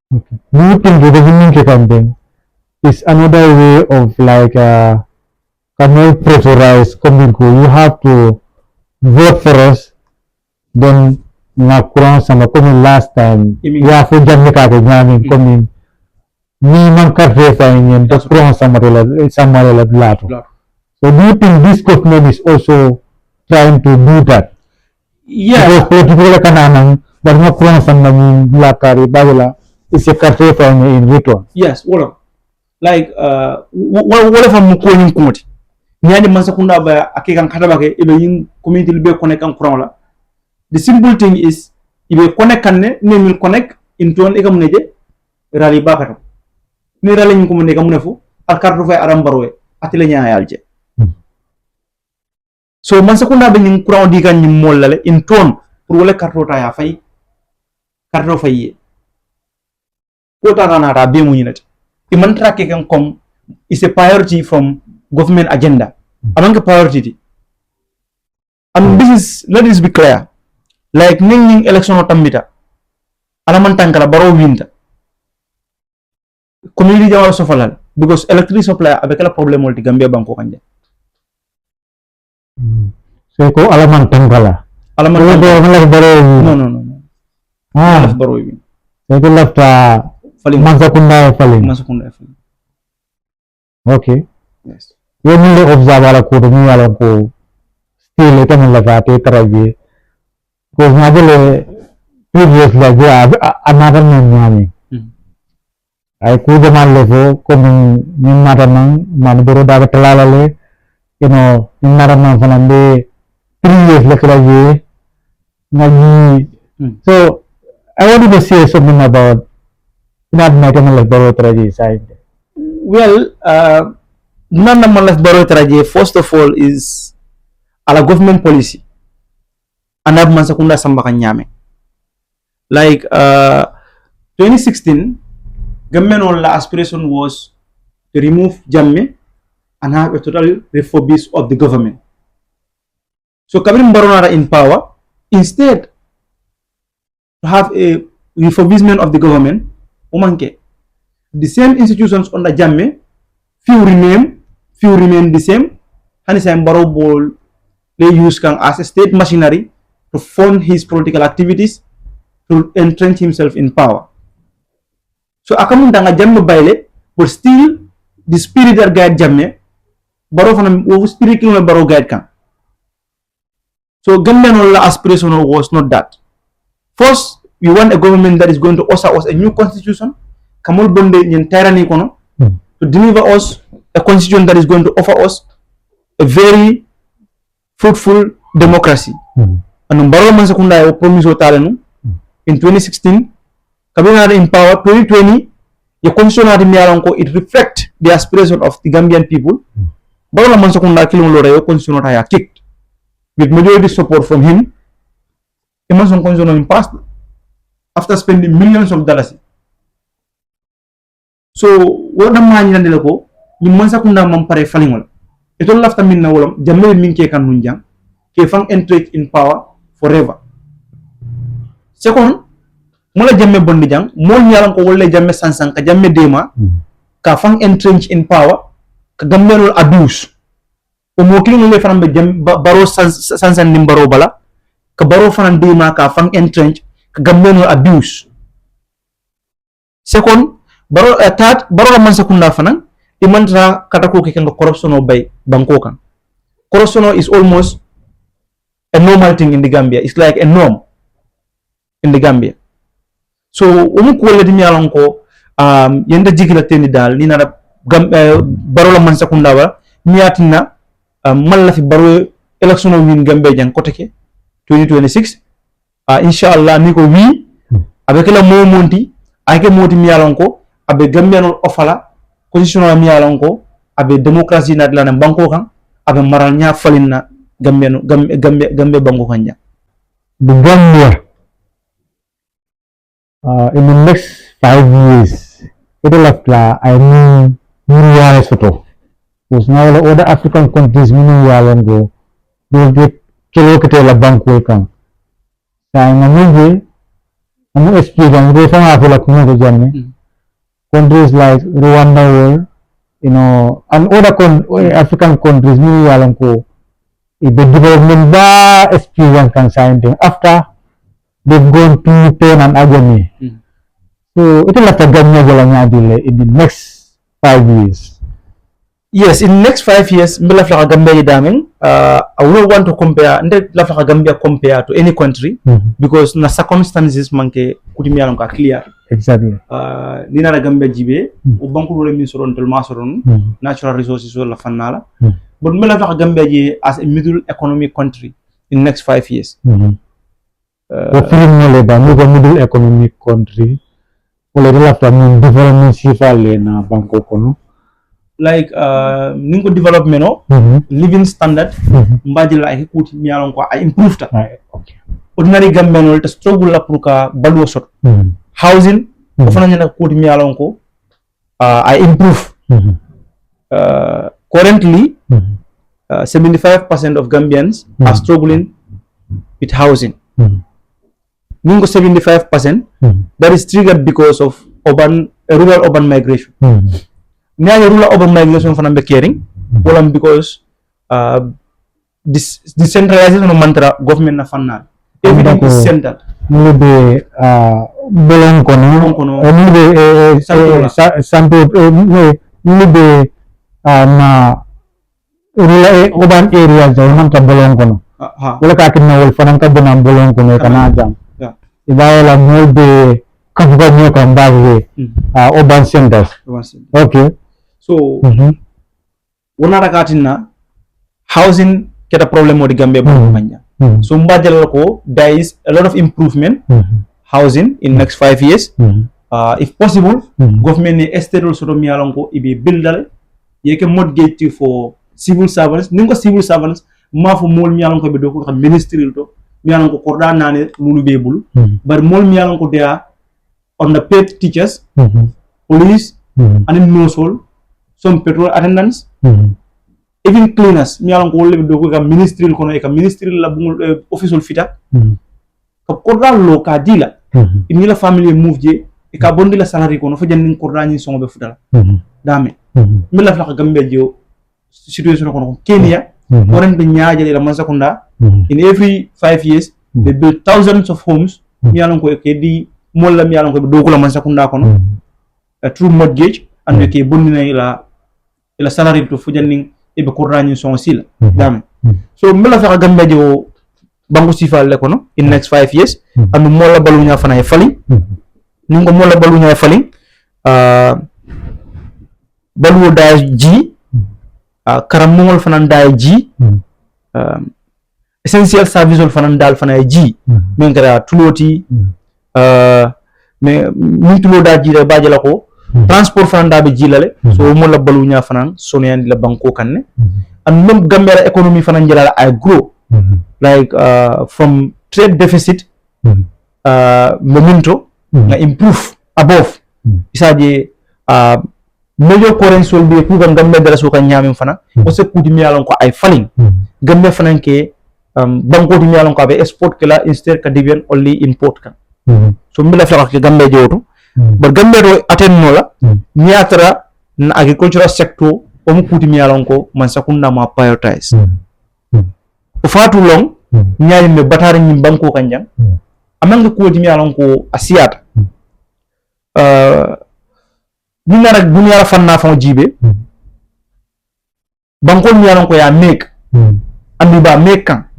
Okay. Do you think the government campaign is another way of like more pressurized coming? You have to vote for us, then na kurang sama coming last time. Ya for Jammeh ka nyami coming. Ni man karfe pa inyan to kurang sama rela lato. So do you think this government is also trying to do that? Yeah. Because political kananang dan kurang sama ni lakari bagula. is a cartel in return. Yes, wala. Like wala fa mu ko yin kumoti. Nyani man sakunda ba akikan kataba ke ibe yin community be connect kan kuran la. The simple thing is ibe connect kan ne will connect in ton e kam neje rali bakato. Ni rali nyi ko ne kam nefu al kartu fay aram barwe atile nyaayal je. So man sakunda be nyi kuran di kan nyi mollale in ton pour wala kartu ta ya fay kartu fay kota na ra be mu nyinati iman track kan kom is a priority from government agenda among priority and this is, let this be clear, like ning election otambita alaman tankara baro winta community jawal sofalal because electricity supply abekala problem multi Gambia banko kanja So ko alaman tankala alaman baro no baro win so ko lafta Masakunda falling. Okay. Yes. You need to observe ala ko ni ala ko still ito mo lagate taraji. Because nagale previous lagi another name. Ay ko jaman levo ko ni naranang manburo dagat lalale you know yung naranang fanande 3 years lagi nagi. So I wanted to say something about not matter baro traje side. Well, first of all is ala government policy. Anab man sakunda samba kanyame. Like 2016, government la aspiration was to remove Jamme and have a total refurbish of the government. So Kabir Baronara in power, instead to have a refurbishment of the government, Omanke. The same institutions under Jamme, few remain the same. Hanisam Barrow Ball, they use Kang as a state machinery to fund his political activities to entrench himself in power. So akamundanga Jamme baile, but still the spirit that guide Jamme, Barrow fanam spirit killing Barrow guide Kang. So Gambian aspiration was not that. First, we want a government that is going to offer us a new constitution, Kamul Bonde in tyranny kono, to deliver us a constitution that is going to offer us a very fruitful democracy. And Barrow Mansakunda promise talenu in 2016, Kabina in power 2020, the constitution it reflect the aspiration of the Gambian people. Barrow Mansakunda kilolo constitution kicked with majority support from him. Emerson constitution passed after spending millions of dollars. So what the man yandele ko ni mansa kunda mampare falingol ito lafta min na wolom jamme min ke kan nunjang ke fang entrench in power forever. Second mula jamme bondi jang mo nyalan ko wolle jamme sansang ka jamme dema ka fang entrench in power ka gambenol abuse o mo kilin le fanam be jam baro sansan nim baro bala ka baro fanan dema ka fang entrench ka gambenol abuse. Second baro third baro man sakunda fanan imantra katako ke kan corruption o bay banko kan. Corruption is almost a normal thing in the Gambia. It's like a norm in the Gambia. So umu ko le dimi alon ko yenda jigila teni dal ni na baro la man sakunda ba miatina malla fi baro election o min Gambia jang koteke 2026 inshallah ni ko wi avec la momonti ayke moti mi alon ko abe Gambian ofala constitutional mi alon ko abe democracy na dala banko kan abe maral nya falina Gambia banko kanja. The Gambia in the next 5 years it will apply I mean million soto because now the other African countries mini yalan go will get kilo kete la banko kan sa ngamungi amu experience go fa afula kuma go jamme countries like Rwanda, you know, and other African countries, the development ba experience can sign them after they've gone through pain and agony. So it will have to Gambia in the next 5 years. Yes, in next 5 years, mbela flaka Gambia daming. I wouldn't want to compare. Nde la flaka Gambia compare to any country because na circumstances manke kutimi alon ka clear. Exactly. Nina na Gambia jibe. Ubanku dole min soron tel masoron. Natural resources wala fanala. But mbela flaka Gambia ji as a middle economic country in next 5 years. Middle economic country. Wala la flaka development sifale na banko kono. Like ningo development living standard mbaji la hikuti mialon ko I improve ta okay. Ordinary Gambian to struggle la pour ka balu sot housing ko fana nyana kuti mialon ko I improve currently 75% of Gambians are struggling with housing. Ningo 75% that is triggered because of rural urban migration. Niaje rural urban migration fana be caring wala because this decentralization of mantra government na fanna everything is centered maybe belong kono maybe sample maybe na rural urban areas man ka belong kono wala ka kinna wal fana ka bana belong kono kana jam ibawala maybe kafuga nyoka mbawe urban centers. Okay. So, wonara katina housing keta problem mo di Gambia banya. So mbadel ko there is a lot of improvement housing in next 5 years. If possible, government ne estate also mi alon ko ibe buildale yeke mortgage for civil servants. Ningo civil servants ma fu mol mi alon ko be do ko ministry to mi alon ko korda nane lulu be bulu. But mol mi alon ko they are on the paid teachers, police, and no soul. Some petrol attendants, even cleaners. Mi alon ko wolle do ko ministry kono e ka ministry la bungul official fita. Ka korda lo ka dila. Ini la family move je e ka bondi la salary kono fo jannin korda ni songo be futala. Dame. Mi la fla Gambia je situation kono Kenya, foreign be nyaaje la Mansakunda. In every 5 years they build thousands of homes. Mi alon ko e di molla mi alon ko do ko la Mansakunda kono. Through mortgage and ke bondi na ila salary to fujanning ebe korani son sila dame so mbela fa Gambia jo bangu sifal le kono in next 5 years and mola balunya fana e fali ningo mola balunya e fali balu da ji karam mongol fana da ji essential service ol fana dal fana ji men gara tuloti me min tulo da ji da bajala ko transport fana be jilale so mo la balunya fana sono yandi la banko kanne and même Gambia economy fana jilala I grow like from trade deficit momento na improve above isaje major currency will be ku Gambia dara so kan nyamim fana o se kudi mi yalon ko ay falling Gambia fana ke banko di mi yalon ko be export kala instead ka division only import kan so mi la fa ke Gambia joto but Gambia do attenno la niatra na agricultural sector o mu kuti mi yalon ko man sakunda ma prioritize o fatu long nyaari me batare nyim banko kanjang amanga ko di mi yalon ko asiata ni na rek dunya la fanna fa jibe banko mi yalon ko ya make andi ba make kan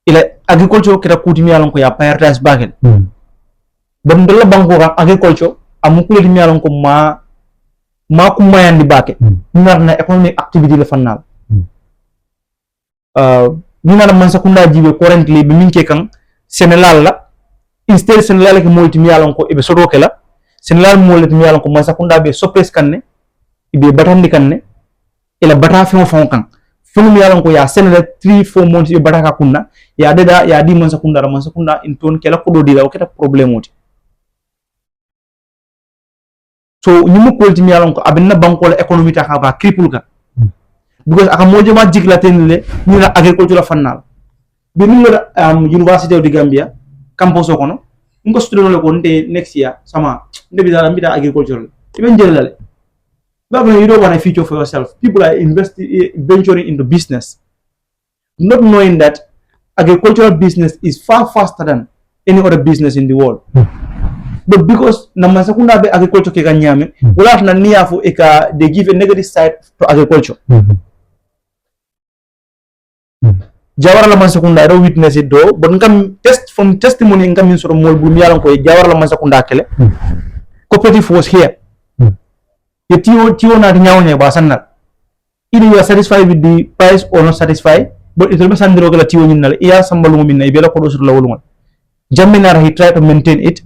ila agriculture kira kuti mi yalon ko ya prioritize bagel bon de la banko kan agriculture amu ko di mi yalon ko ma ko mayandi bake nar na economic activity la fannal ni na man sakunda jibe currently be minke kan Senegal la instead Senegal ke molti mi yalon ko e be sodo ke la Senegal molti mi yalon ko man sakunda be sopes kanne ibe batandi kanne ila bata fi mo fon kan funu mi yalon ko ya Senegal 3-4 months e bataka kunna ya deda ya di man sakunda in ton ke la ko do dila o keta problème oti so ñimu kolti mi yalon ko abinna banko la economy ta ka ba cripple ka because aka moje ma jigla tenle ni na agriculture fannal be ni la university of the Gambia campus ko no ngo student le ko nte next year sama nde bi dara mbita agriculture even jelale but you don't want a future for yourself people are venturing into business not knowing that agricultural business is far faster than any other business in the world but because na Mansakunda be agriculture ke ganyame wala na niafu eka they give a negative side to agriculture Jawara la Mansakunda I don't witness it though but ngam from testimony ngam min soro mol bu mi yalan ko Jawara la Mansakunda kele cooperative was here ye tiwo na nyawne ba sanal either you are satisfied with the price or not satisfied but it will be sandiro kala tiwo nyinnal iya sambalu minna ibela ko do sur lawul Jaminara he tried to maintain it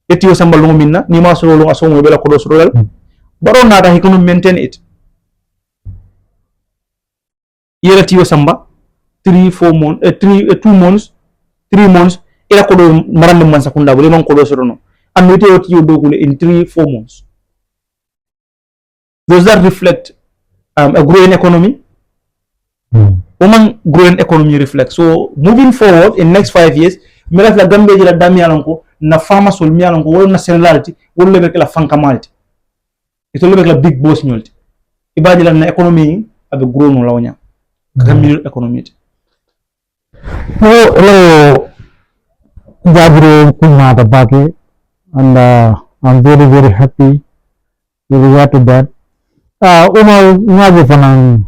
etiyo sambalu minna ni ma solo lo asomo bela ko do sur lal baro nata he couldn't maintain it yela tiyo samba 2 months 3 months ila ko do marande Mansakunda bo man ko do sur no and we tell you do in 3-4 months does that reflect a growing economy woman growing economy reflect so moving forward in next 5 years mera la Gambia jila dami yalanko na farmer sol mi yalanko wala nationality wala lebe la fankamality ito lebe la big boss nyolti ibaji la na economy abe grow no lawnya Gambia economy hello Jabro kumata bake and I'm very happy with regard to that Omar ngaje fanang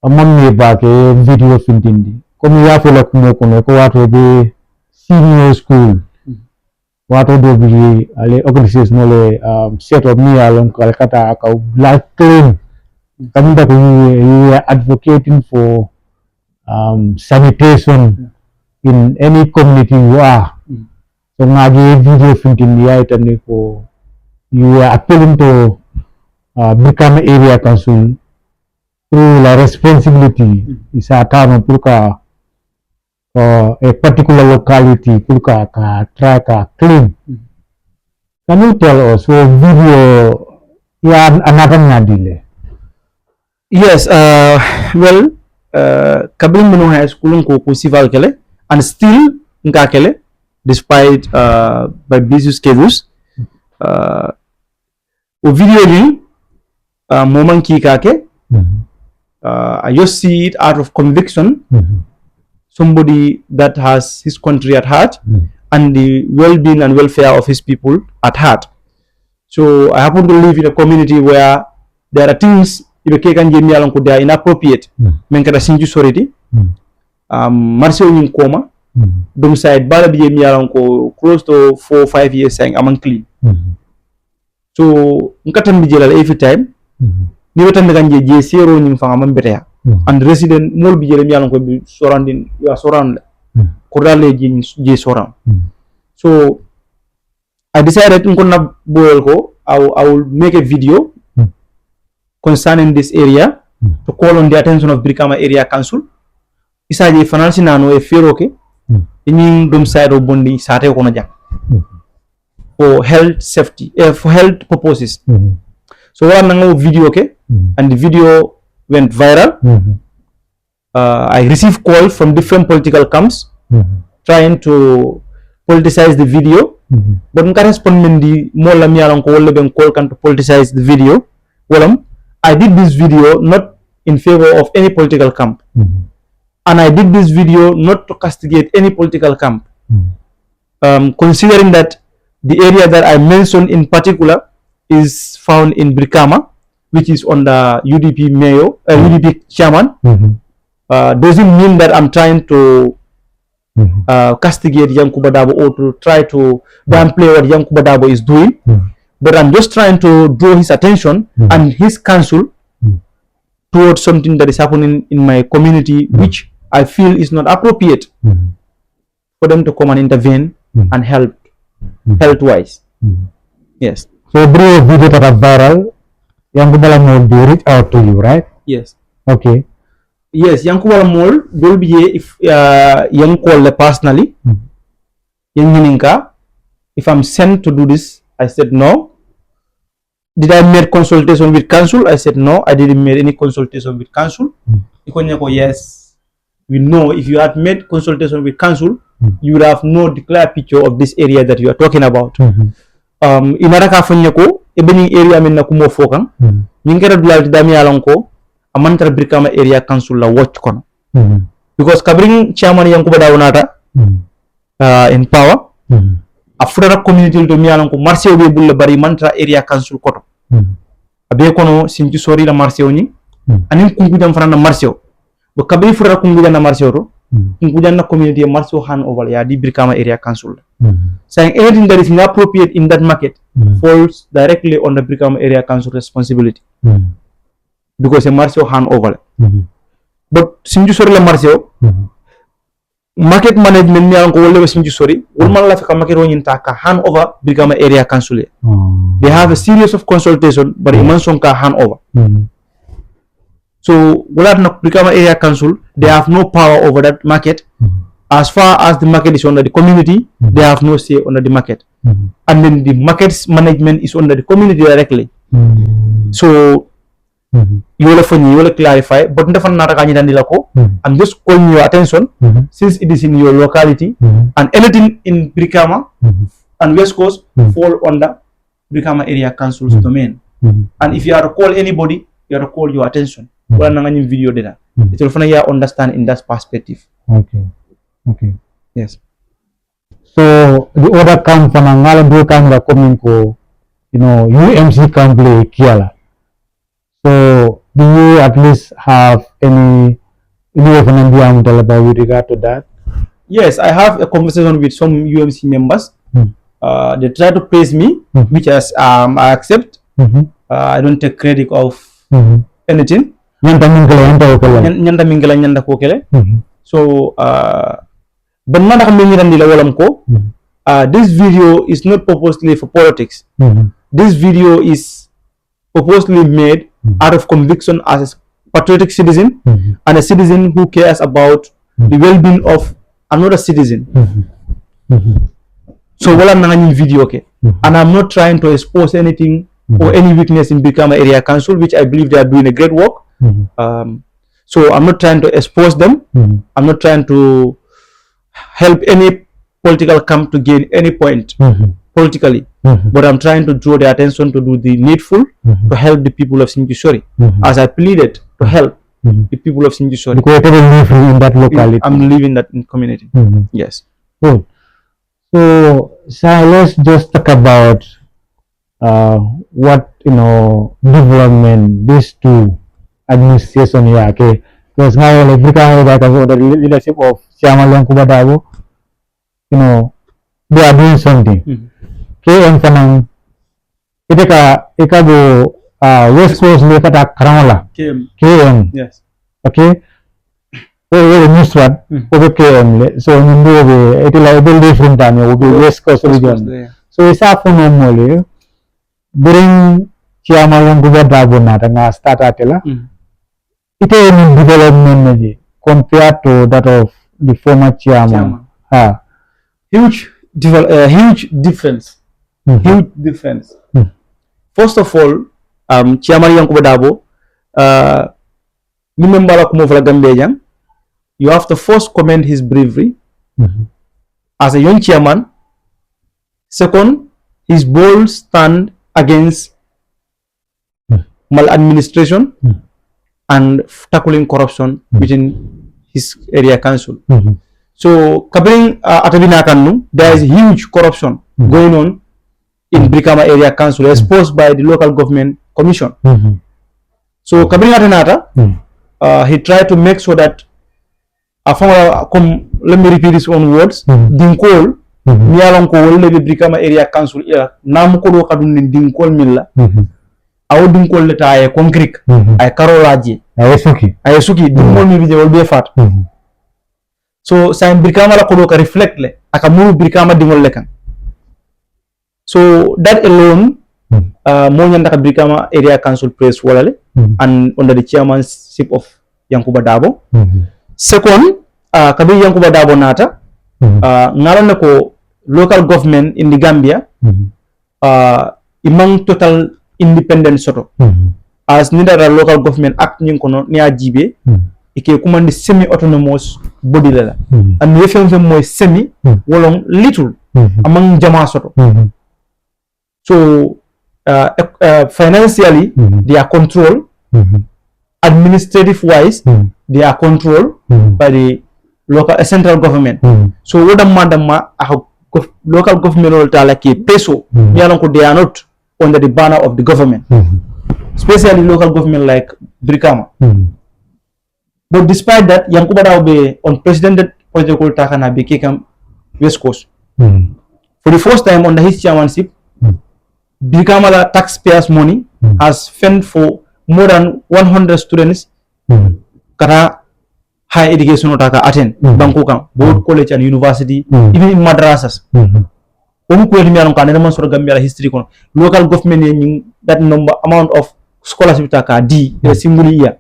among bake video fintindi komi ya fela kumo ko wato de senior school wato do bi ale organization le set of me along Calcutta ka black claim kaminda ko you are advocating for sanitation in any community you are so ngaje video fintindi ya itani ko you are appealing to become area council through la responsibility is a time purka a particular locality purka ka try ka clean. Can you tell us what video ya another nadile? Yes, well, kabin mino high school ko civil kele and still nka kele despite by busy schedules o video ni moment ki kake I just see it out of conviction somebody that has his country at heart and the well-being and welfare of his people at heart. So I happen to live in a community where there are things they are inappropriate. Men kada sinju soriti. Marse unin koma. Dum side bala biye miyalanko close to 4 or 5 years saying among clean. So nkatam bijela every time. Ni wetan ganje je zero ni mfanga mambetea. And resident mol bijela miyalanko bi surrounding you are surrounded. Kordale je surround. So I decided nkonna boyel ko I will make a video concerning this area to call on the attention of Brikama Area Council. Isaje fanansi nano e feroke in dum side of bondi sate ko na jang for health safety for health purposes. So what I'm video okay and the video went viral. I received calls from different political camps trying to politicize the video. But nka respond di mo la miyalan ko wolle ben call kan to politicize the video. Walam I did this video not in favor of any political camp. And I did this video not to castigate any political camp. Considering that the area that I mentioned in particular is found in Brikama, which is under UDP mayor, UDP chairman, doesn't mean that I'm trying to castigate Yankuba Dabo or to try to downplay what Yankuba Dabo is doing. But I'm just trying to draw his attention and his council towards something that is happening in my community, which I feel is not appropriate for them to come and intervene and help health-wise. Yes. So, bro, video that are viral, Yankuba Mol, they reach out to you, right? Yes. Okay. Yes, Yankuba Mol will be if Yang call personally. If I'm sent to do this, I said no. Did I make consultation with council? I said no, I didn't make any consultation with council. Yes, we know if you had made consultation with council, you would have no declared picture of this area that you are talking about. Inaraka fanyako, ebeni area minna kumo fokang, ningera dulal dami alonko, amantara Brikama area council la watch kono. Because kabring chairman Yankuba Dawanata in power, a furata community to mi alan ko marché be bulle bari mantra area council koto abe kono simci sori la marché ni anin kungu jam fana na marché bo kabe furata kungu jam na marché to kungu jam na community marché hand over ya di Brikama area council saying anything that is inappropriate in that market falls directly on the Brikama area council responsibility because a marché hand over but simci sori la marché market management ni ko wolle simci sori wol man la fa market woni ka hand over Brikama area council they have a series of consultation but iman son ka hand over so wala na Brikama area council they have no power over that market as far as the market is under the community they have no say under the market and then the market's management is under the community directly so you will clarify but I'm just calling your attention since it is in your locality and anything in Brikama and West Coast fall under Brikama area council's domain and if you are to call anybody you are to call your attention video data it will find you understand in that perspective. Okay yes so the order come from ngala camera coming ko UMC can play kiala. So, do you at least have any about with regard to that? Yes, I have a conversation with some UMC members. They try to praise me, which I accept. I don't take credit of anything. So, this video is not purposely for politics. This video is purposely made out of conviction as a patriotic citizen and a citizen who cares about the well-being of another citizen. So wala nangani video okay, and I'm not trying to expose anything or any weakness in Brikama area council, which I believe they are doing a great work. So I'm not trying to expose them. I'm not trying to help any political camp to gain any point politically, but I'm trying to draw their attention to do the needful to help the people of Sinjishori, as I pleaded to help the people of Sinjishori. Because you live in that locality. I'm living that in community. Yes. Good. So let's just talk about what development these two administration here. Okay, because now like the leadership of Chairman Kubadabo, they are doing something. KM kanang ite ka ikabo West Coast le kata karamala KM yes okay we news one over KM le so ndu be ite la be different than obe West Coast region so isa fono mole during chairman yang gubernador na nga start atela ite ni development naji compared to that of the former chairman huge difference. Huge difference. First of all, Chairman Yankuba Dabo, you have to first commend his bravery as a young chairman. Second, his bold stand against maladministration and tackling corruption within his area council. So, there is huge corruption going on in Brikama area council exposed by the local government commission. So he tried to make sure that let me repeat his own words. Dinkol nialon ko wolle be Brikama area council nam ko do kadun dinkol milla aw dinkol leta ay concrete ay karolaji ay suki dinkol mi bije wol be fat. So sa Brikama la ko do ka reflect le aka mu Brikama dingol lekan. So that alone, mo nyanda Brikama area council press walale and under the chairmanship of Yankuba Dabo. Second, kabi Yankuba Dabo nata, ngalon ko local government in the Gambia, imang total independent soto. As neither a local government act kono ni ajibe, ike kumandi semi-autonomous body lela. And we feel mo semi, wolong little among jama soto. So financially they are controlled, administrative wise they are controlled by the local central government. So what madam local government or like a peso, they are not under the banner of the government, especially local government like Brikama. But despite that, Yankuba Dao be unprecedented project called Takana became West Coast. For the first time under his chairmanship, Brikama taxpayers' money has spent for more than 100 students kata higher education otaka attend Bangkok, both college and university, even in madrasas. Gambia history local government that number amount of scholarship taka D in a single year.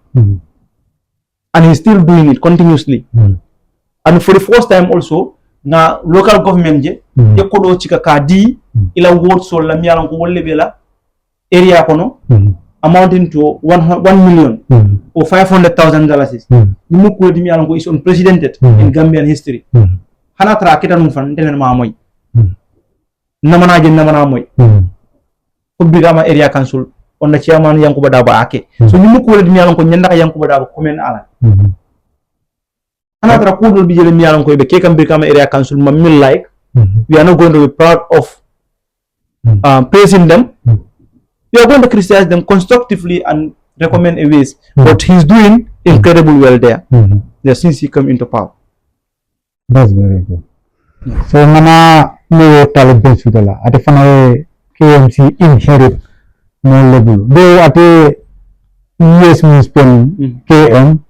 And he's still doing it continuously. And for the first time also, na local government je kodo chika ka D ila ward so la miyalan ko wolle bela area kono amounting to 1 million or $500,000. Nimu ko di miyalan ko is unprecedented in Gambian history. Hana tra kita num fan tenen ma moy. Namana moy. Ko bigama area council on the chairman Yankuba Daba ake. So nimu ko di miyalan ko nyanda Yankuba Daba komen ala. Another cool will be the Mialan Kobe can become area council mamil like. We are not going to be proud of praising them. We are going to criticize them constructively and recommend a ways. But he's doing incredibly well there. Since he come into power. That's very good. So mana no talent base with la. At the KMC inherit no level. Though at the US means pen KM.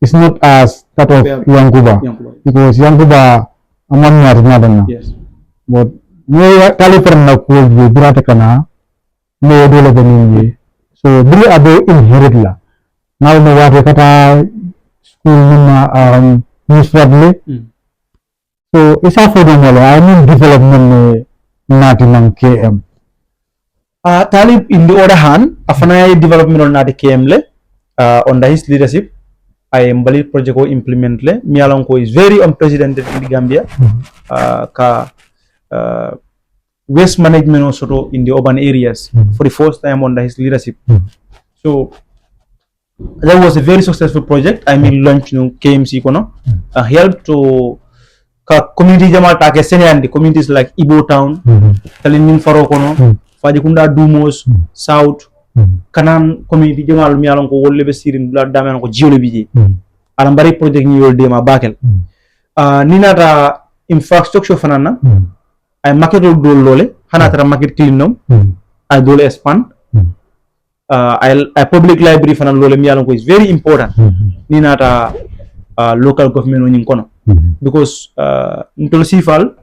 It's not as that of Yankuba, because Yankuba among Narina. Yes. But no California na cool view, Bratakana, no development. So they are the inherit la. Now no water kata school news probably. So it's a for them. I mean development not in KM. Talib in the other hand, Afana development on not KM le under his leadership. I am believe project ko implement le Mialanko is very unprecedented in the Gambia. Waste management also in the urban areas for the first time under his leadership. So that was a very successful project. I mean launch KMC kono help to community jamal take senior the communities like Ibo Town, Talinin Faro kono, Fajikunda Dumos, South. Kanan community jamal mi alon ko wolle be sirin bla damen ko jiolo biji alam bari project ni yol dema bakel ninata infrastructure fanana ay market do lole hanata market clean ay dole expand ay public library fanan lole mi alon ko is very important ninata local government on kono because ntol sifal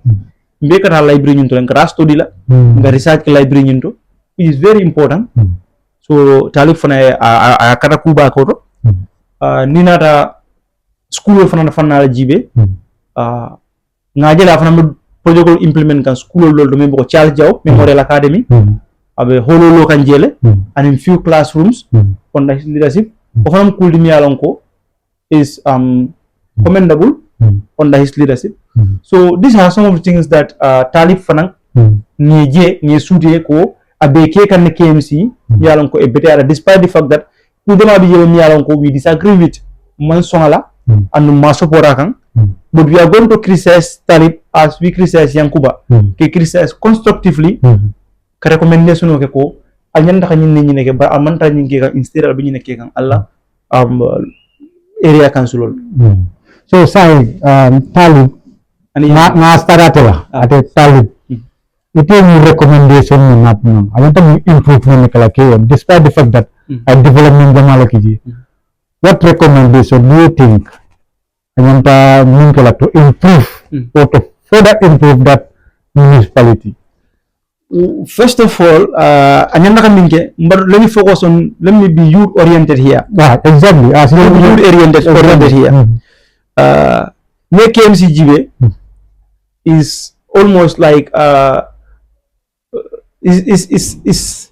mbekata library nyunto en kra study la nga research library nyunto is very important. So talib fana a kata kuba koto ninata school fana la jibe ngajela fana project implement kan school lol do membo Charles Diaw Memorial Academy abe holo lo kan jele and in few classrooms on his leadership o fana cool mi alon ko is commendable under his leadership. So these are some of the things that talib fana nye sude ko abeke kan KMC yalon ko e better despite the fact that kudema bi yelo yalon ko we disagree with man sonala and ma support kan but we are going to criticize Talib as we criticize Yankuba ke criticize constructively ka recommendation ke ko anyanda kan nyinni ne ke ba amanta nyingi ka instead bi nyine ke kan Allah area council. So sai Talib na staratela ate Talib it is a recommendation not no. I want to improvement KM despite the fact that I development jamalaki. What recommendation do you think I want to improve or to further improve that municipality? First of all, let me focus on, let me be youth oriented here. Exactly. As youth oriented here. KMCGB is almost like is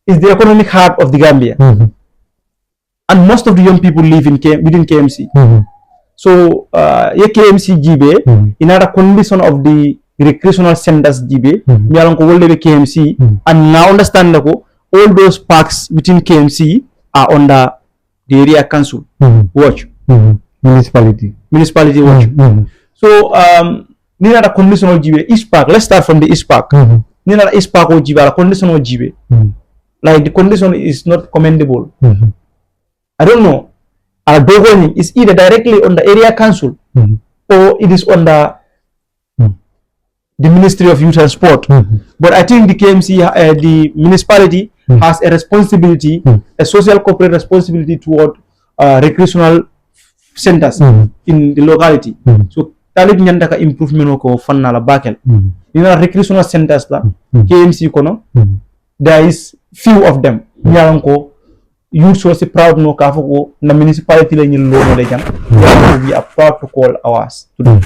the economic heart of the Gambia, and most of the young people live in within KMC. So, KMC GB in other condition of the recreational centers GB, KMC, and now understand that all those parks within KMC are under the area council watch, municipality watch. So, Nina the conditional jibe East Park. Let's start from the East Park. Nina the East Park o jibe la conditional jibe. Like the condition is not commendable. I don't know. Our Dogoni is either directly on the area council or it is on the Ministry of Youth and Sport. But I think the KMC, the municipality has a responsibility, a social corporate responsibility toward recreational centers in the locality. So talib nyandaka improvement ko fanna la bakel. Ina recreational centers la KMC kono. There is few of them. Nyalanko youth so proud no ka foko na municipality la nyil lo de jam. We are proud to call ours today.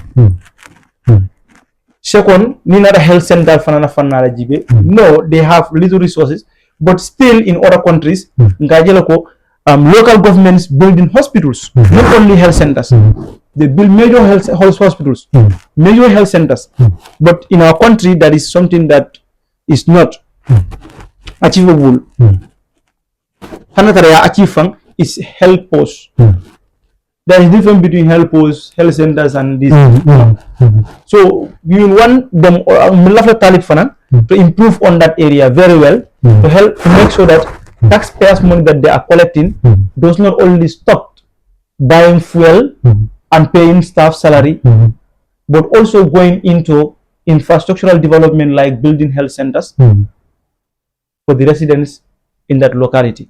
Second, Nina health center fanana la jibe. No, they have little resources, but still in other countries, local governments building hospitals, not only health centers. They build major health hospitals, major health centers. But in our country, that is something that is not achievable. Hanatara achieving is health posts. There is difference between health posts, health centers, and this. So we will want them to improve on that area very well, to help to make sure that taxpayers' money that they are collecting does not only stop buying fuel and paying staff salary, but also going into infrastructural development like building health centers for the residents in that locality.